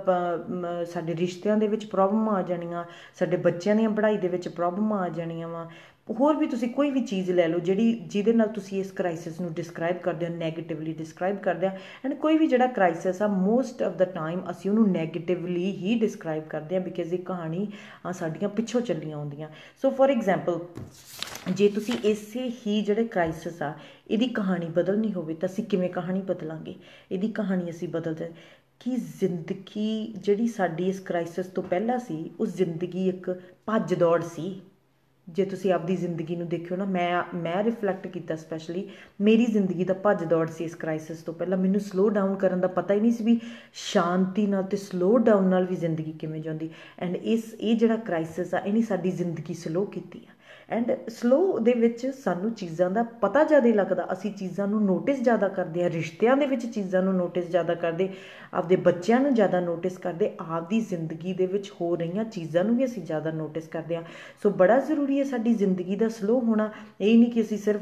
ਸਾਡੇ ਰਿਸ਼ਤਿਆਂ ਦੇ ਵਿੱਚ ਪ੍ਰੋਬਲਮ ਆ ਜਾਣੀਆਂ, ਸਾਡੇ ਬੱਚਿਆਂ ਦੀਆਂ ਪੜ੍ਹਾਈ ਦੇ ਵਿੱਚ ਪ੍ਰੋਬਲਮ ਆ ਜਾਣੀਆਂ ਵਾ। ਹੋਰ ਵੀ ਤੁਸੀਂ ਕੋਈ ਵੀ ਚੀਜ਼ ਲੈ ਲਓ ਜਿਹਦੇ ਨਾਲ ਤੁਸੀਂ ਇਸ ਕ੍ਰਾਈਸਿਸ ਨੂੰ ਡਿਸਕ੍ਰਾਈਬ ਕਰਦੇ ਹੋ, ਨੈਗੇਟਿਵਲੀ ਡਿਸਕ੍ਰਾਈਬ ਕਰਦੇ ਆ। ਐਂਡ ਕੋਈ ਵੀ ਜਿਹੜਾ ਕ੍ਰਾਈਸਿਸ ਆ, ਮੋਸਟ ਆਫ ਦਾ ਟਾਈਮ ਅਸੀਂ ਉਹਨੂੰ ਨੈਗੇਟਿਵਲੀ ਹੀ ਡਿਸਕ੍ਰਾਈਬ ਕਰਦੇ ਹਾਂ, ਬਿਕਾਜ਼ ਇਹ ਕਹਾਣੀ ਸਾਡੀਆਂ ਪਿੱਛੋਂ ਚੱਲੀਆਂ ਆਉਂਦੀਆਂ। ਸੋ ਫੋਰ ਐਗਜ਼ਾਮਪਲ, ਜੇ ਤੁਸੀਂ ਇਸੇ ਹੀ ਜਿਹੜੇ ਕ੍ਰਾਈਸਿਸ ਆ ਇਹਦੀ ਕਹਾਣੀ ਬਦਲਣੀ ਹੋਵੇ ਤਾਂ ਅਸੀਂ ਕਿਵੇਂ ਕਹਾਣੀ ਬਦਲਾਂਗੇ? ਇਹਦੀ ਕਹਾਣੀ ਅਸੀਂ ਬਦਲਦੇ ਕਿ ਜ਼ਿੰਦਗੀ ਜਿਹੜੀ ਸਾਡੀ ਇਸ ਕ੍ਰਾਈਸਿਸ ਤੋਂ ਪਹਿਲਾਂ ਸੀ, ਉਹ ਜ਼ਿੰਦਗੀ ਇੱਕ ਭੱਜ ਦੌੜ ਸੀ। ਜੇ ਤੁਸੀਂ ਆਪਦੀ ਜ਼ਿੰਦਗੀ ਨੂੰ ਦੇਖਿਓ ਨਾ, ਮੈਂ ਰਿਫਲੈਕਟ ਕੀਤਾ, ਸਪੈਸ਼ਲੀ ਮੇਰੀ ਜ਼ਿੰਦਗੀ ਦਾ ਭੱਜ ਦੌੜ ਸੀ ਇਸ ਕ੍ਰਾਈਸਿਸ ਤੋਂ ਪਹਿਲਾਂ। ਮੈਨੂੰ ਸਲੋ ਡਾਊਨ ਕਰਨ ਦਾ ਪਤਾ ਹੀ ਨਹੀਂ ਸੀ ਵੀ ਸ਼ਾਂਤੀ ਨਾਲ ਅਤੇ ਸਲੋ ਡਾਊਨ ਨਾਲ ਵੀ ਜ਼ਿੰਦਗੀ ਕਿਵੇਂ ਜਾਂਦੀ। ਐਂਡ ਇਹ ਜਿਹੜਾ ਕ੍ਰਾਈਸਿਸ ਆ, ਇਹਨੇ ਸਾਡੀ ਜ਼ਿੰਦਗੀ ਸਲੋ ਕੀਤੀ ਆ। ਐਂਡ ਸਲੋ ਦੇ ਵਿੱਚ ਸਾਨੂੰ ਚੀਜ਼ਾਂ ਦਾ ਪਤਾ ਜ਼ਿਆਦਾ ਲੱਗਦਾ, ਅਸੀਂ ਚੀਜ਼ਾਂ ਨੂੰ ਨੋਟਿਸ ਜ਼ਿਆਦਾ ਕਰਦੇ ਹਾਂ, ਰਿਸ਼ਤਿਆਂ ਦੇ ਵਿੱਚ ਚੀਜ਼ਾਂ ਨੂੰ ਨੋਟਿਸ ਜ਼ਿਆਦਾ ਕਰਦੇ, ਆਪਦੇ ਬੱਚਿਆਂ ਨੂੰ ਜ਼ਿਆਦਾ ਨੋਟਿਸ ਕਰਦੇ, ਆਪਦੀ ਜ਼ਿੰਦਗੀ ਦੇ ਵਿੱਚ ਹੋ ਰਹੀਆਂ ਚੀਜ਼ਾਂ ਨੂੰ ਵੀ ਅਸੀਂ ਜ਼ਿਆਦਾ ਨੋਟਿਸ ਕਰਦੇ ਹਾਂ। ਸੋ ਬੜਾ ਜ਼ਰੂਰੀ ਹੈ ਸਾਡੀ ਜ਼ਿੰਦਗੀ ਦਾ ਸਲੋ ਹੋਣਾ। ਇਹ ਨਹੀਂ ਕਿ ਅਸੀਂ ਸਿਰਫ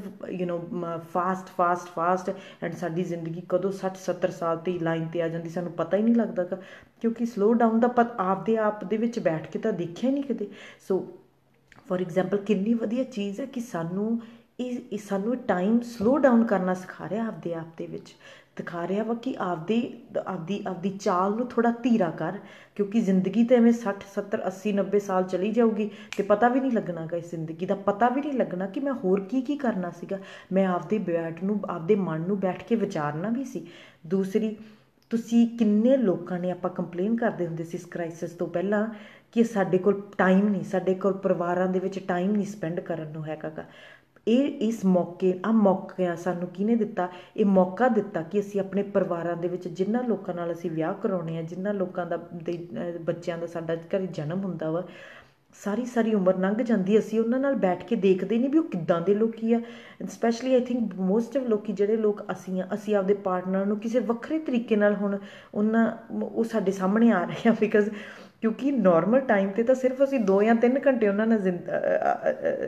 ਫਾਸਟ ਐਂਡ ਸਾਡੀ ਜ਼ਿੰਦਗੀ ਕਦੋਂ 60-70 ਸਾਲ 'ਤੇ ਲਾਈਨ 'ਤੇ ਆ ਜਾਂਦੀ, ਸਾਨੂੰ ਪਤਾ ਹੀ ਨਹੀਂ ਲੱਗਦਾ ਗਾ, ਕਿਉਂਕਿ ਸਲੋ ਡਾਊਨ ਦਾ ਆਪਦੇ ਆਪ ਦੇ ਵਿੱਚ ਬੈਠ ਕੇ ਤਾਂ ਦੇਖਿਆ ਹੀ ਨਹੀਂ ਕਦੇ। ਸੋ ਫੋਰ ਐਗਜ਼ਾਮਪਲ, ਕਿੰਨੀ ਵਧੀਆ ਚੀਜ਼ ਹੈ ਕਿ ਸਾਨੂੰ ਟਾਈਮ ਸਲੋ ਡਾਊਨ ਕਰਨਾ ਸਿਖਾ ਰਿਹਾ, ਆਪਦੇ ਆਪ ਦੇ ਵਿੱਚ ਦਿਖਾ ਰਿਹਾ ਵਾ ਕਿ ਆਪਦੀ ਚਾਲ ਨੂੰ ਥੋੜ੍ਹਾ ਧੀਰਾ ਕਰ, ਕਿਉਂਕਿ ਜ਼ਿੰਦਗੀ ਤਾਂ ਐਵੇਂ 60-70-80-90 ਸਾਲ ਚਲੀ ਜਾਊਗੀ ਅਤੇ ਪਤਾ ਵੀ ਨਹੀਂ ਲੱਗਣਾ ਗਾ। ਇਸ ਜ਼ਿੰਦਗੀ ਦਾ ਪਤਾ ਵੀ ਨਹੀਂ ਲੱਗਣਾ ਕਿ ਮੈਂ ਹੋਰ ਕੀ ਕਰਨਾ ਸੀਗਾ। ਮੈਂ ਆਪਦੇ ਮਨ ਨੂੰ ਬੈਠ ਕੇ ਵਿਚਾਰਨਾ ਵੀ ਸੀ। ਦੂਸਰੀ, ਤੁਸੀਂ ਕਿੰਨੇ ਲੋਕਾਂ ਨੇ, ਆਪਾਂ ਕੰਪਲੇਨ ਕਰਦੇ ਹੁੰਦੇ ਸੀ ਇਸ ਕ੍ਰਾਈਸਿਸ ਤੋਂ ਪਹਿਲਾਂ ਕਿ ਸਾਡੇ ਕੋਲ ਟਾਈਮ ਨਹੀਂ, ਸਾਡੇ ਕੋਲ ਪਰਿਵਾਰਾਂ ਦੇ ਵਿੱਚ ਟਾਈਮ ਨਹੀਂ ਸਪੈਂਡ ਕਰਨ ਨੂੰ ਹੈਗਾ ਗਾ। ਇਸ ਮੌਕੇ ਸਾਨੂੰ ਕਿਹਨੇ ਦਿੱਤਾ? ਇਹ ਮੌਕਾ ਦਿੱਤਾ ਕਿ ਅਸੀਂ ਆਪਣੇ ਪਰਿਵਾਰਾਂ ਦੇ ਵਿੱਚ ਜਿਨ੍ਹਾਂ ਲੋਕਾਂ ਨਾਲ ਅਸੀਂ ਵਿਆਹ ਕਰਾਉਣੇ ਆ, ਜਿਨ੍ਹਾਂ ਲੋਕਾਂ ਦੇ ਬੱਚਿਆਂ ਦਾ ਸਾਡਾ ਘਰ ਜਨਮ ਹੁੰਦਾ ਵਾ, ਸਾਰੀ ਉਮਰ ਲੰਘ ਜਾਂਦੀ, ਅਸੀਂ ਉਹਨਾਂ ਨਾਲ ਬੈਠ ਕੇ ਦੇਖਦੇ ਨਹੀਂ ਵੀ ਉਹ ਕਿੱਦਾਂ ਦੇ ਲੋਕੀ ਆ। Specially I think most of ਲੋਕੀ, ਜਿਹੜੇ ਲੋਕ ਅਸੀਂ ਆਪਦੇ ਪਾਰਟਨਰ ਨੂੰ ਕਿਸੇ ਵੱਖਰੇ ਤਰੀਕੇ ਨਾਲ ਹੁਣ ਉਹ ਸਾਡੇ ਸਾਹਮਣੇ ਆ ਰਹੇ ਆ, ਬਿਕਾਜ਼ ਕਿਉਂਕਿ ਨੋਰਮਲ ਟਾਈਮ 'ਤੇ ਤਾਂ ਸਿਰਫ ਅਸੀਂ 2 ਜਾਂ 3 ਘੰਟੇ ਉਹਨਾਂ ਨਾਲ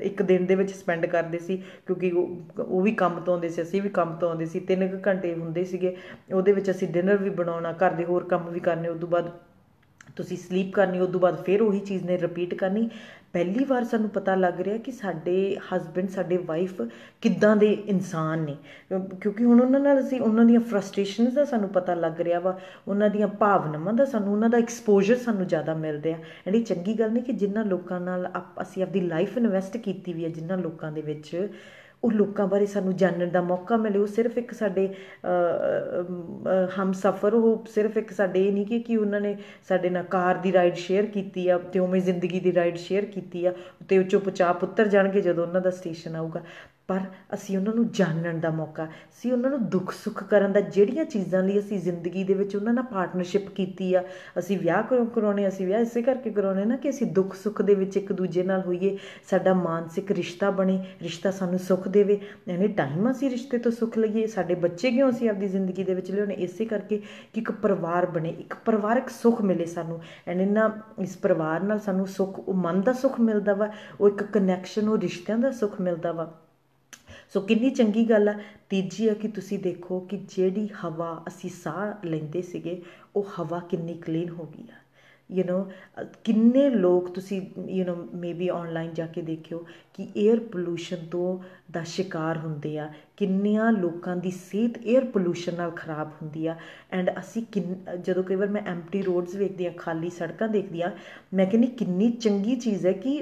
ਇੱਕ ਦਿਨ ਦੇ ਵਿੱਚ ਸਪੈਂਡ ਕਰਦੇ ਸੀ, ਕਿਉਂਕਿ ਉਹ ਵੀ ਕੰਮ ਤੋਂ ਆਉਂਦੇ ਸੀ, ਅਸੀਂ ਵੀ ਕੰਮ ਤੋਂ ਆਉਂਦੇ ਸੀ। 3 ਘੰਟੇ ਹੁੰਦੇ ਸੀਗੇ, ਉਹਦੇ ਵਿੱਚ ਅਸੀਂ ਡਿਨਰ ਵੀ ਬਣਾਉਣਾ, ਘਰ ਦੇ ਹੋਰ ਕੰਮ ਵੀ ਕਰਨੇ, ਉਸ ਤੋਂ ਬਾਅਦ ਤੁਸੀਂ ਸਲੀਪ ਕਰਨੀ, ਉਸ ਤੋਂ ਬਾਅਦ ਫਿਰ ਉਹੀ ਚੀਜ਼ ਨੇ ਰਿਪੀਟ ਕਰਨੀ। ਪਹਿਲੀ ਵਾਰ ਸਾਨੂੰ ਪਤਾ ਲੱਗ ਰਿਹਾ ਕਿ ਸਾਡੇ ਹਸਬੈਂਡ, ਸਾਡੇ ਵਾਈਫ ਕਿੱਦਾਂ ਦੇ ਇਨਸਾਨ ਨੇ, ਕਿਉਂਕਿ ਹੁਣ ਉਹਨਾਂ ਨਾਲ ਉਹਨਾਂ ਦੀਆਂ ਫਰਸਟ੍ਰੇਸ਼ਨਸ ਦਾ ਸਾਨੂੰ ਪਤਾ ਲੱਗ ਰਿਹਾ ਵਾ, ਉਹਨਾਂ ਦੀਆਂ ਭਾਵਨਾਵਾਂ ਦਾ ਉਹਨਾਂ ਦਾ ਐਕਸਪੋਜਰ ਸਾਨੂੰ ਜ਼ਿਆਦਾ ਮਿਲ ਰਿਹਾ। ਐਂਡ ਇਹ ਚੰਗੀ ਗੱਲ ਨਹੀਂ ਕਿ ਜਿਨ੍ਹਾਂ ਲੋਕਾਂ ਨਾਲ ਅਸੀਂ ਆਪਦੀ ਲਾਈਫ ਇਨਵੈਸਟ ਕੀਤੀ ਵੀ ਹੈ, ਜਿਨ੍ਹਾਂ ਲੋਕਾਂ ਦੇ ਵਿੱਚ, ਉਹ ਲੋਕਾਂ ਬਾਰੇ ਸਾਨੂੰ ਜਾਣਨ ਦਾ ਮੌਕਾ ਮਿਲੇ। ਉਹ ਸਿਰਫ ਇੱਕ ਸਾਡੇ ਹਮਸਫਰ, ਉਹ ਸਿਰਫ ਇੱਕ ਸਾਡੇ ਇਹ ਨਹੀਂ ਕਿ ਉਹਨਾਂ ਨੇ ਸਾਡੇ ਨਾਲ ਕਾਰ ਦੀ ਰਾਈਡ ਸ਼ੇਅਰ ਕੀਤੀ ਆ ਅਤੇ ਉਵੇਂ ਜ਼ਿੰਦਗੀ ਦੀ ਰਾਈਡ ਸ਼ੇਅਰ ਕੀਤੀ ਆ ਅਤੇ ਉਹ ਚੁੱਪ ਚਾਪ ਉਤਰ ਜਾਣਗੇ ਜਦੋਂ ਉਹਨਾਂ ਦਾ ਸਟੇਸ਼ਨ ਆਊਗਾ। ਪਰ ਅਸੀਂ ਉਹਨਾਂ ਨੂੰ ਜਾਣਨ ਦਾ ਮੌਕਾ, ਅਸੀਂ ਉਹਨਾਂ ਨੂੰ ਦੁੱਖ ਸੁੱਖ ਕਰਨ ਦਾ, ਜਿਹੜੀਆਂ ਚੀਜ਼ਾਂ ਲਈ ਅਸੀਂ ਜ਼ਿੰਦਗੀ ਦੇ ਵਿੱਚ ਉਹਨਾਂ ਨਾਲ ਪਾਰਟਨਰਸ਼ਿਪ ਕੀਤੀ ਆ, ਅਸੀਂ ਵਿਆਹ ਕਰਾਉਣੇ, ਅਸੀਂ ਵਿਆਹ ਇਸੇ ਕਰਕੇ ਕਰਾਉਣੇ ਨਾ ਕਿ ਅਸੀਂ ਦੁੱਖ ਸੁੱਖ ਦੇ ਵਿੱਚ ਇੱਕ ਦੂਜੇ ਨਾਲ ਹੋਈਏ, ਸਾਡਾ ਮਾਨਸਿਕ ਰਿਸ਼ਤਾ ਬਣੇ, ਰਿਸ਼ਤਾ ਸਾਨੂੰ ਸੁੱਖ ਦੇਵੇ। ਐਨੇ ਟਾਈਮ ਅਸੀਂ ਰਿਸ਼ਤੇ ਤੋਂ ਸੁੱਖ ਲਈਏ। ਸਾਡੇ ਬੱਚੇ ਕਿਉਂ ਅਸੀਂ ਆਪਦੀ ਜ਼ਿੰਦਗੀ ਦੇ ਵਿੱਚ ਲਿਆਉਣੇ? ਇਸੇ ਕਰਕੇ ਕਿ ਇੱਕ ਪਰਿਵਾਰ ਬਣੇ, ਇੱਕ ਪਰਿਵਾਰਕ ਸੁੱਖ ਮਿਲੇ ਸਾਨੂੰ। ਐਂਡ ਇਸ ਪਰਿਵਾਰ ਨਾਲ ਸਾਨੂੰ ਸੁੱਖ, ਉਹ ਮਨ ਦਾ ਸੁੱਖ ਮਿਲਦਾ ਵਾ, ਉਹ ਇੱਕ ਕਨੈਕਸ਼ਨ, ਉਹ ਰਿਸ਼ਤਿਆਂ ਦਾ ਸੁੱਖ ਮਿਲਦਾ ਵਾ। ਸੋ ਕਿੰਨੀ ਚੰਗੀ ਗੱਲ ਆ। ਤੀਜੀ ਆ ਕਿ ਤੁਸੀਂ ਦੇਖੋ ਕਿ ਜਿਹੜੀ ਹਵਾ ਅਸੀਂ ਸਾਹ ਲੈਂਦੇ ਸੀਗੇ, ਉਹ ਹਵਾ ਕਿੰਨੀ ਕਲੀਨ ਹੋ ਗਈ ਆ। ਕਿੰਨੇ ਲੋਕ ਤੁਸੀਂ ਮੇ ਬੀ ਔਨਲਾਈਨ ਜਾ ਕੇ ਦੇਖਿਓ ਕਿ ਏਅਰ ਪੋਲੂਸ਼ਨ ਤੋਂ ਦਾ ਸ਼ਿਕਾਰ ਹੁੰਦੇ ਆ। ਕਿੰਨੀਆਂ ਲੋਕਾਂ ਦੀ ਸਿਹਤ ਏਅਰ ਪੋਲੂਸ਼ਨ ਨਾਲ ਖਰਾਬ ਹੁੰਦੀ ਆ। ਐਂਡ ਅਸੀਂ ਜਦੋਂ ਕਈ ਵਾਰ ਮੈਂ ਐਮਪਟੀ ਰੋਡਸ ਵੇਖਦੀ ਹਾਂ, ਖਾਲੀ ਸੜਕਾਂ ਦੇਖਦੀ ਹਾਂ, ਮੈਂ ਕਹਿੰਦੀ ਕਿੰਨੀ ਚੰਗੀ ਚੀਜ਼ ਹੈ ਕਿ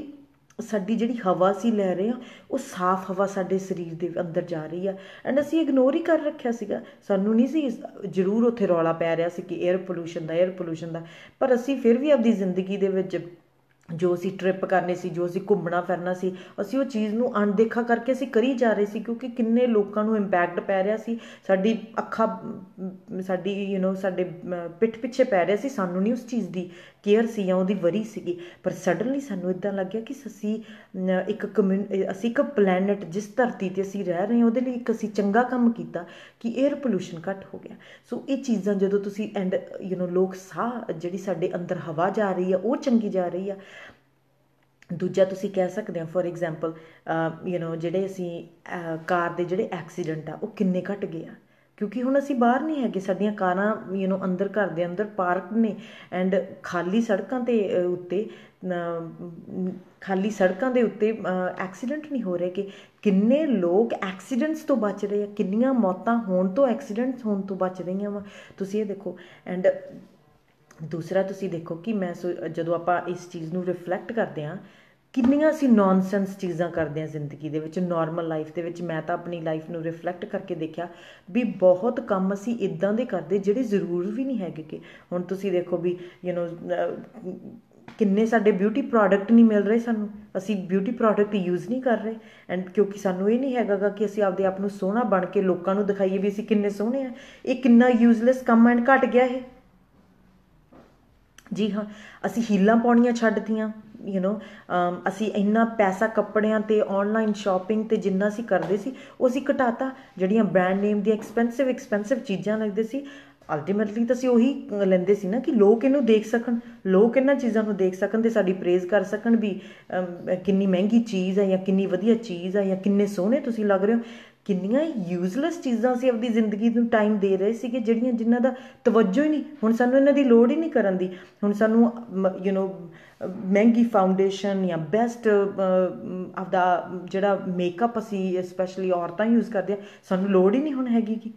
ਸਾਡੀ ਜਿਹੜੀ ਹਵਾ ਅਸੀਂ ਲੈ ਰਹੇ ਹਾਂ, ਉਹ ਸਾਫ਼ ਹਵਾ ਸਾਡੇ ਸਰੀਰ ਦੇ ਅੰਦਰ ਜਾ ਰਹੀ ਆ। ਐਂਡ ਅਸੀਂ ਇਗਨੋਰ ਹੀ ਕਰ ਰੱਖਿਆ ਸੀਗਾ। ਸਾਨੂੰ ਨਹੀਂ ਸੀ, ਜ਼ਰੂਰ ਉੱਥੇ ਰੌਲਾ ਪੈ ਰਿਹਾ ਸੀ ਕਿ ਏਅਰ ਪੋਲੂਸ਼ਨ ਦਾ, ਪਰ ਅਸੀਂ ਫਿਰ ਵੀ ਆਪਦੀ ਜ਼ਿੰਦਗੀ ਦੇ ਵਿੱਚ ਜੋ ਅਸੀਂ ਟਰਿਪ ਕਰਨੇ ਸੀ, ਜੋ ਅਸੀਂ ਘੁੰਮਣਾ ਫਿਰਨਾ ਸੀ, ਅਸੀਂ ਉਹ ਚੀਜ਼ ਨੂੰ ਅਣਦੇਖਾ ਕਰਕੇ ਅਸੀਂ ਕਰੀ ਜਾ ਰਹੇ ਸੀ। ਕਿਉਂਕਿ ਕਿੰਨੇ ਲੋਕਾਂ ਨੂੰ ਇੰਪੈਕਟ ਪੈ ਰਿਹਾ ਸੀ, ਸਾਡੀ ਅੱਖਾਂ, ਸਾਡੀ ਸਾਡੇ ਪਿੱਠ ਪਿੱਛੇ ਪੈ ਰਿਹਾ ਸੀ। ਸਾਨੂੰ ਨਹੀਂ ਉਸ ਚੀਜ਼ ਦੀ ਕੇਅਰ ਸੀ ਜਾਂ ਉਹਦੀ ਵਰੀ ਸੀਗੀ। ਪਰ ਸਡਨਲੀ ਸਾਨੂੰ ਇੱਦਾਂ ਲੱਗਿਆ ਕਿ ਅਸੀਂ ਇੱਕ ਪਲੈਨਟ, ਜਿਸ ਧਰਤੀ 'ਤੇ ਅਸੀਂ ਰਹਿ ਰਹੇ ਹਾਂ, ਉਹਦੇ ਲਈ ਇੱਕ ਅਸੀਂ ਚੰਗਾ ਕੰਮ ਕੀਤਾ ਕਿ ਏਅਰ ਪੋਲੂਸ਼ਨ ਘੱਟ ਹੋ ਗਿਆ। ਸੋ ਇਹ ਚੀਜ਼ਾਂ ਜਦੋਂ ਤੁਸੀਂ ਲੋਕ ਸਾਹ, ਜਿਹੜੀ ਸਾਡੇ ਅੰਦਰ ਹਵਾ ਜਾ ਰਹੀ ਆ, ਉਹ ਚੰਗੀ ਜਾ ਰਹੀ ਆ। ਦੂਜਾ ਤੁਸੀਂ ਕਹਿ ਸਕਦੇ ਹੋ ਫੋਰ ਐਗਜ਼ਾਮਪਲ ਜਿਹੜੇ ਅਸੀਂ ਕਾਰ ਦੇ ਜਿਹੜੇ ਐਕਸੀਡੈਂਟ ਆ, ਉਹ ਕਿੰਨੇ ਘੱਟ ਗਏ ਆ। ਕਿਉਂਕਿ ਹੁਣ ਅਸੀਂ ਬਾਹਰ ਨਹੀਂ ਹੈਗੇ, ਸਾਡੀਆਂ ਕਾਰਾਂ ਅੰਦਰ, ਘਰ ਦੇ ਅੰਦਰ ਪਾਰਕ ਨੇ। ਐਂਡ ਖਾਲੀ ਸੜਕਾਂ ਦੇ ਉੱਤੇ ਐਕਸੀਡੈਂਟ ਨਹੀਂ ਹੋ ਰਹੇ। ਕਿ ਕਿੰਨੇ ਲੋਕ ਐਕਸੀਡੈਂਟਸ ਤੋਂ ਬਚ ਰਹੇ ਆ, ਕਿੰਨੀਆਂ ਮੌਤਾਂ ਹੋਣ ਤੋਂ, ਐਕਸੀਡੈਂਟਸ ਹੋਣ ਤੋਂ ਬਚ ਰਹੀਆਂ ਵਾ। ਤੁਸੀਂ ਇਹ ਦੇਖੋ। ਐਂਡ ਦੂਸਰਾ ਤੁਸੀਂ ਦੇਖੋ ਕਿ ਜਦੋਂ ਆਪਾਂ ਇਸ ਚੀਜ਼ ਨੂੰ ਰਿਫਲੈਕਟ ਕਰਦੇ ਹਾਂ, ਕਿੰਨੀਆਂ ਅਸੀਂ ਨੌਨਸੈਂਸ ਚੀਜ਼ਾਂ ਕਰਦੇ ਹਾਂ ਜ਼ਿੰਦਗੀ ਦੇ ਵਿੱਚ, ਨਾਰਮਲ ਲਾਈਫ ਦੇ ਵਿੱਚ। ਮੈਂ ਤਾਂ ਆਪਣੀ ਲਾਈਫ ਨੂੰ ਰਿਫਲੈਕਟ ਕਰਕੇ ਦੇਖਿਆ ਵੀ ਬਹੁਤ ਕੰਮ ਅਸੀਂ ਇੱਦਾਂ ਦੇ ਕਰਦੇ ਜਿਹੜੇ ਜ਼ਰੂਰ ਵੀ ਨਹੀਂ ਹੈਗੇ। ਕਿ ਹੁਣ ਤੁਸੀਂ ਦੇਖੋ ਵੀ ਕਿੰਨੇ ਸਾਡੇ ਬਿਊਟੀ ਪ੍ਰੋਡਕਟ ਨਹੀਂ ਮਿਲ ਰਹੇ ਸਾਨੂੰ, ਅਸੀਂ ਬਿਊਟੀ ਪ੍ਰੋਡਕਟ ਯੂਜ਼ ਨਹੀਂ ਕਰ ਰਹੇ। ਐਂਡ ਕਿਉਂਕਿ ਸਾਨੂੰ ਇਹ ਨਹੀਂ ਹੈਗਾ ਗਾ ਕਿ ਅਸੀਂ ਆਪਦੇ ਆਪ ਨੂੰ ਸੋਹਣਾ ਬਣ ਕੇ ਲੋਕਾਂ ਨੂੰ ਦਿਖਾਈਏ ਵੀ ਅਸੀਂ ਕਿੰਨੇ ਸੋਹਣੇ ਆ। ਇਹ ਕਿੰਨਾ ਯੂਜ਼ਲੈਸ ਕੰਮ ਐਂਡ ਘੱਟ ਗਿਆ ਇਹ। ਜੀ ਹਾਂ, ਅਸੀਂ ਹੀਲਾਂ ਪਾਉਣੀਆਂ ਛੱਡਤੀਆਂ। ਅਸੀਂ ਇੰਨਾ ਪੈਸਾ ਕੱਪੜਿਆਂ 'ਤੇ, ਔਨਲਾਈਨ ਸ਼ੋਪਿੰਗ 'ਤੇ ਜਿੰਨਾ ਅਸੀਂ ਕਰਦੇ ਸੀ, ਉਹ ਅਸੀਂ ਘਟਾਤਾ। ਜਿਹੜੀਆਂ ਬ੍ਰਾਂਡ ਨੇਮ ਦੀਆਂ ਐਕਸਪੈਂਸਿਵ ਚੀਜ਼ਾਂ ਲੱਗਦੇ ਸੀ, ਅਲਟੀਮੇਟਲੀ ਤਾਂ ਅਸੀਂ ਉਹੀ ਲੈਂਦੇ ਸੀ ਨਾ ਕਿ ਲੋਕ ਇਹਨੂੰ ਦੇਖ ਸਕਣ, ਲੋਕ ਇਹਨਾਂ ਚੀਜ਼ਾਂ ਨੂੰ ਦੇਖ ਸਕਣ ਅਤੇ ਸਾਡੀ ਪ੍ਰੇਜ਼ ਕਰ ਸਕਣ ਵੀ ਕਿੰਨੀ ਮਹਿੰਗੀ ਚੀਜ਼ ਹੈ, ਜਾਂ ਕਿੰਨੀ ਵਧੀਆ ਚੀਜ਼ ਹੈ, ਜਾਂ ਕਿੰਨੇ ਸੋਹਣੇ ਤੁਸੀਂ ਲੱਗ ਰਹੇ ਹੋ। ਕਿੰਨੀਆਂ ਯੂਜ਼ਲੈਸ ਚੀਜ਼ਾਂ ਅਸੀਂ ਆਪਣੀ ਜ਼ਿੰਦਗੀ ਨੂੰ ਟਾਈਮ ਦੇ ਰਹੇ ਸੀਗੇ, ਜਿਨ੍ਹਾਂ ਦਾ ਤਵੱਜੋ ਹੀ ਨਹੀਂ। ਹੁਣ ਸਾਨੂੰ ਇਹਨਾਂ ਦੀ ਲੋੜ ਹੀ ਨਹੀਂ ਕਰਨ ਦੀ। ਹੁਣ ਸਾਨੂੰ ਮਹਿੰਗੀ ਫਾਊਂਡੇਸ਼ਨ ਜਾਂ ਬੈਸਟ ਆਪਦਾ ਜਿਹੜਾ ਮੇਕਅਪ ਅਸੀਂ ਸਪੈਸ਼ਲੀ ਔਰਤਾਂ ਯੂਜ਼ ਕਰਦੇ ਹਾਂ, ਸਾਨੂੰ ਲੋੜ ਹੀ ਨਹੀਂ ਹੁਣ ਹੈਗੀ ਕਿ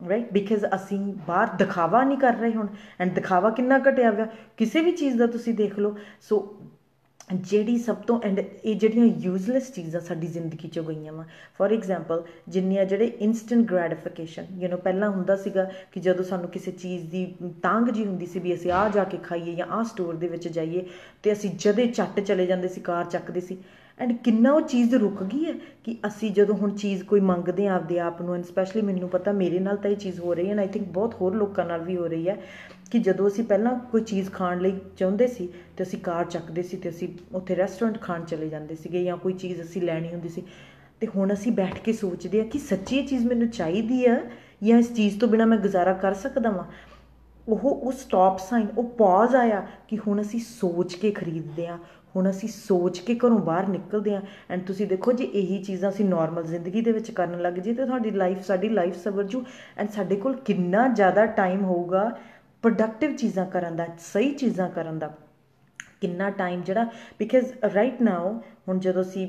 ਰਾਈਟ। ਬਿਕਾਜ਼ ਅਸੀਂ ਬਾਹਰ ਦਿਖਾਵਾ ਨਹੀਂ ਕਰ ਰਹੇ ਹੁਣ। ਐਂਡ ਦਿਖਾਵਾ ਕਿੰਨਾ ਘਟਿਆ ਹੋਇਆ ਕਿਸੇ ਵੀ ਚੀਜ਼ ਦਾ ਤੁਸੀਂ ਦੇਖ ਲਓ। ਸੋ ਜਿਹੜੀ ਸਭ ਤੋਂ ਇਹ ਜਿਹੜੀਆਂ ਯੂਜ਼ਲੈਸ ਚੀਜ਼ਾਂ ਸਾਡੀ ਜ਼ਿੰਦਗੀ 'ਚੋਂ ਗਈਆਂ ਵਾ। ਫੋਰ ਐਗਜ਼ਾਮਪਲ ਜਿਹੜੇ ਇੰਸਟੈਂਟ ਗ੍ਰੈਟੀਫਿਕੇਸ਼ਨ, ਪਹਿਲਾਂ ਹੁੰਦਾ ਸੀਗਾ ਕਿ ਜਦੋਂ ਸਾਨੂੰ ਕਿਸੇ ਚੀਜ਼ ਦੀ ਤਾਂਘ ਜੀ ਹੁੰਦੀ ਸੀ ਵੀ ਅਸੀਂ ਆਹ ਜਾ ਕੇ ਖਾਈਏ ਜਾਂ ਆਹ ਸਟੋਰ ਦੇ ਵਿੱਚ ਜਾਈਏ, ਅਤੇ ਅਸੀਂ ਜਦੇ ਝੱਟ ਚਲੇ ਜਾਂਦੇ ਸੀ, ਕਾਰ ਚੱਕਦੇ ਸੀ। ਐਂਡ ਕਿੰਨਾ ਉਹ ਚੀਜ਼ ਰੁਕ ਗਈ ਹੈ ਕਿ ਅਸੀਂ ਜਦੋਂ ਹੁਣ ਚੀਜ਼ ਕੋਈ ਮੰਗਦੇ ਹਾਂ ਆਪਦੇ ਆਪ ਨੂੰ, ਐਂਡ ਸਪੈਸ਼ਲੀ ਮੈਨੂੰ ਪਤਾ ਮੇਰੇ ਨਾਲ ਤਾਂ ਇਹ ਚੀਜ਼ ਹੋ ਰਹੀ ਹੈ, ਐਂਡ ਆਈ ਥਿੰਕ ਬਹੁਤ ਹੋਰ ਲੋਕਾਂ ਨਾਲ ਵੀ ਹੋ ਰਹੀ ਹੈ ਕਿ ਜਦੋਂ ਅਸੀਂ ਪਹਿਲਾਂ ਕੋਈ ਚੀਜ਼ ਖਾਣ ਲਈ ਚਾਹੁੰਦੇ ਸੀ ਅਤੇ ਅਸੀਂ ਕਾਰ ਚੱਕਦੇ ਸੀ ਅਤੇ ਅਸੀਂ ਉੱਥੇ ਰੈਸਟੋਰੈਂਟ ਖਾਣ ਚਲੇ ਜਾਂਦੇ ਸੀਗੇ, ਜਾਂ ਕੋਈ ਚੀਜ਼ ਅਸੀਂ ਲੈਣੀ ਹੁੰਦੀ ਸੀ। ਅਤੇ ਹੁਣ ਅਸੀਂ ਬੈਠ ਕੇ ਸੋਚਦੇ ਹਾਂ ਕਿ ਸੱਚੀ ਇਹ ਚੀਜ਼ ਮੈਨੂੰ ਚਾਹੀਦੀ ਆ, ਜਾਂ ਇਸ ਚੀਜ਼ ਤੋਂ ਬਿਨਾਂ ਮੈਂ ਗੁਜ਼ਾਰਾ ਕਰ ਸਕਦਾ ਵਾਂ। ਉਹ ਸਟਾਪ ਸਾਈਨ, ਉਹ ਪੌਜ਼ ਆਇਆ ਕਿ ਹੁਣ ਅਸੀਂ ਸੋਚ ਕੇ ਖਰੀਦਦੇ ਹਾਂ, ਹੁਣ ਅਸੀਂ ਸੋਚ ਕੇ ਘਰੋਂ ਬਾਹਰ ਨਿਕਲਦੇ ਹਾਂ। ਐਂਡ ਤੁਸੀਂ ਦੇਖੋ ਜੇ ਇਹੀ ਚੀਜ਼ਾਂ ਅਸੀਂ ਨੋਰਮਲ ਜ਼ਿੰਦਗੀ ਦੇ ਵਿੱਚ ਕਰਨ ਲੱਗ ਜਾਈਏ ਤਾਂ ਸਾਡੀ ਲਾਈਫ ਸਵਰ ਜੂ। ਐਂਡ ਸਾਡੇ ਕੋਲ ਕਿੰਨਾ ਜ਼ਿਆਦਾ ਟਾਈਮ ਹੋਊਗਾ ਪ੍ਰੋਡਕਟਿਵ ਚੀਜ਼ਾਂ ਕਰਨ ਦਾ, ਸਹੀ ਚੀਜ਼ਾਂ ਕਰਨ ਦਾ। ਕਿੰਨਾ ਟਾਈਮ ਜਿਹੜਾ, ਬਿਕਾਜ਼ ਰਾਈਟ ਨਾਓ ਹੁਣ ਜਦੋਂ ਅਸੀਂ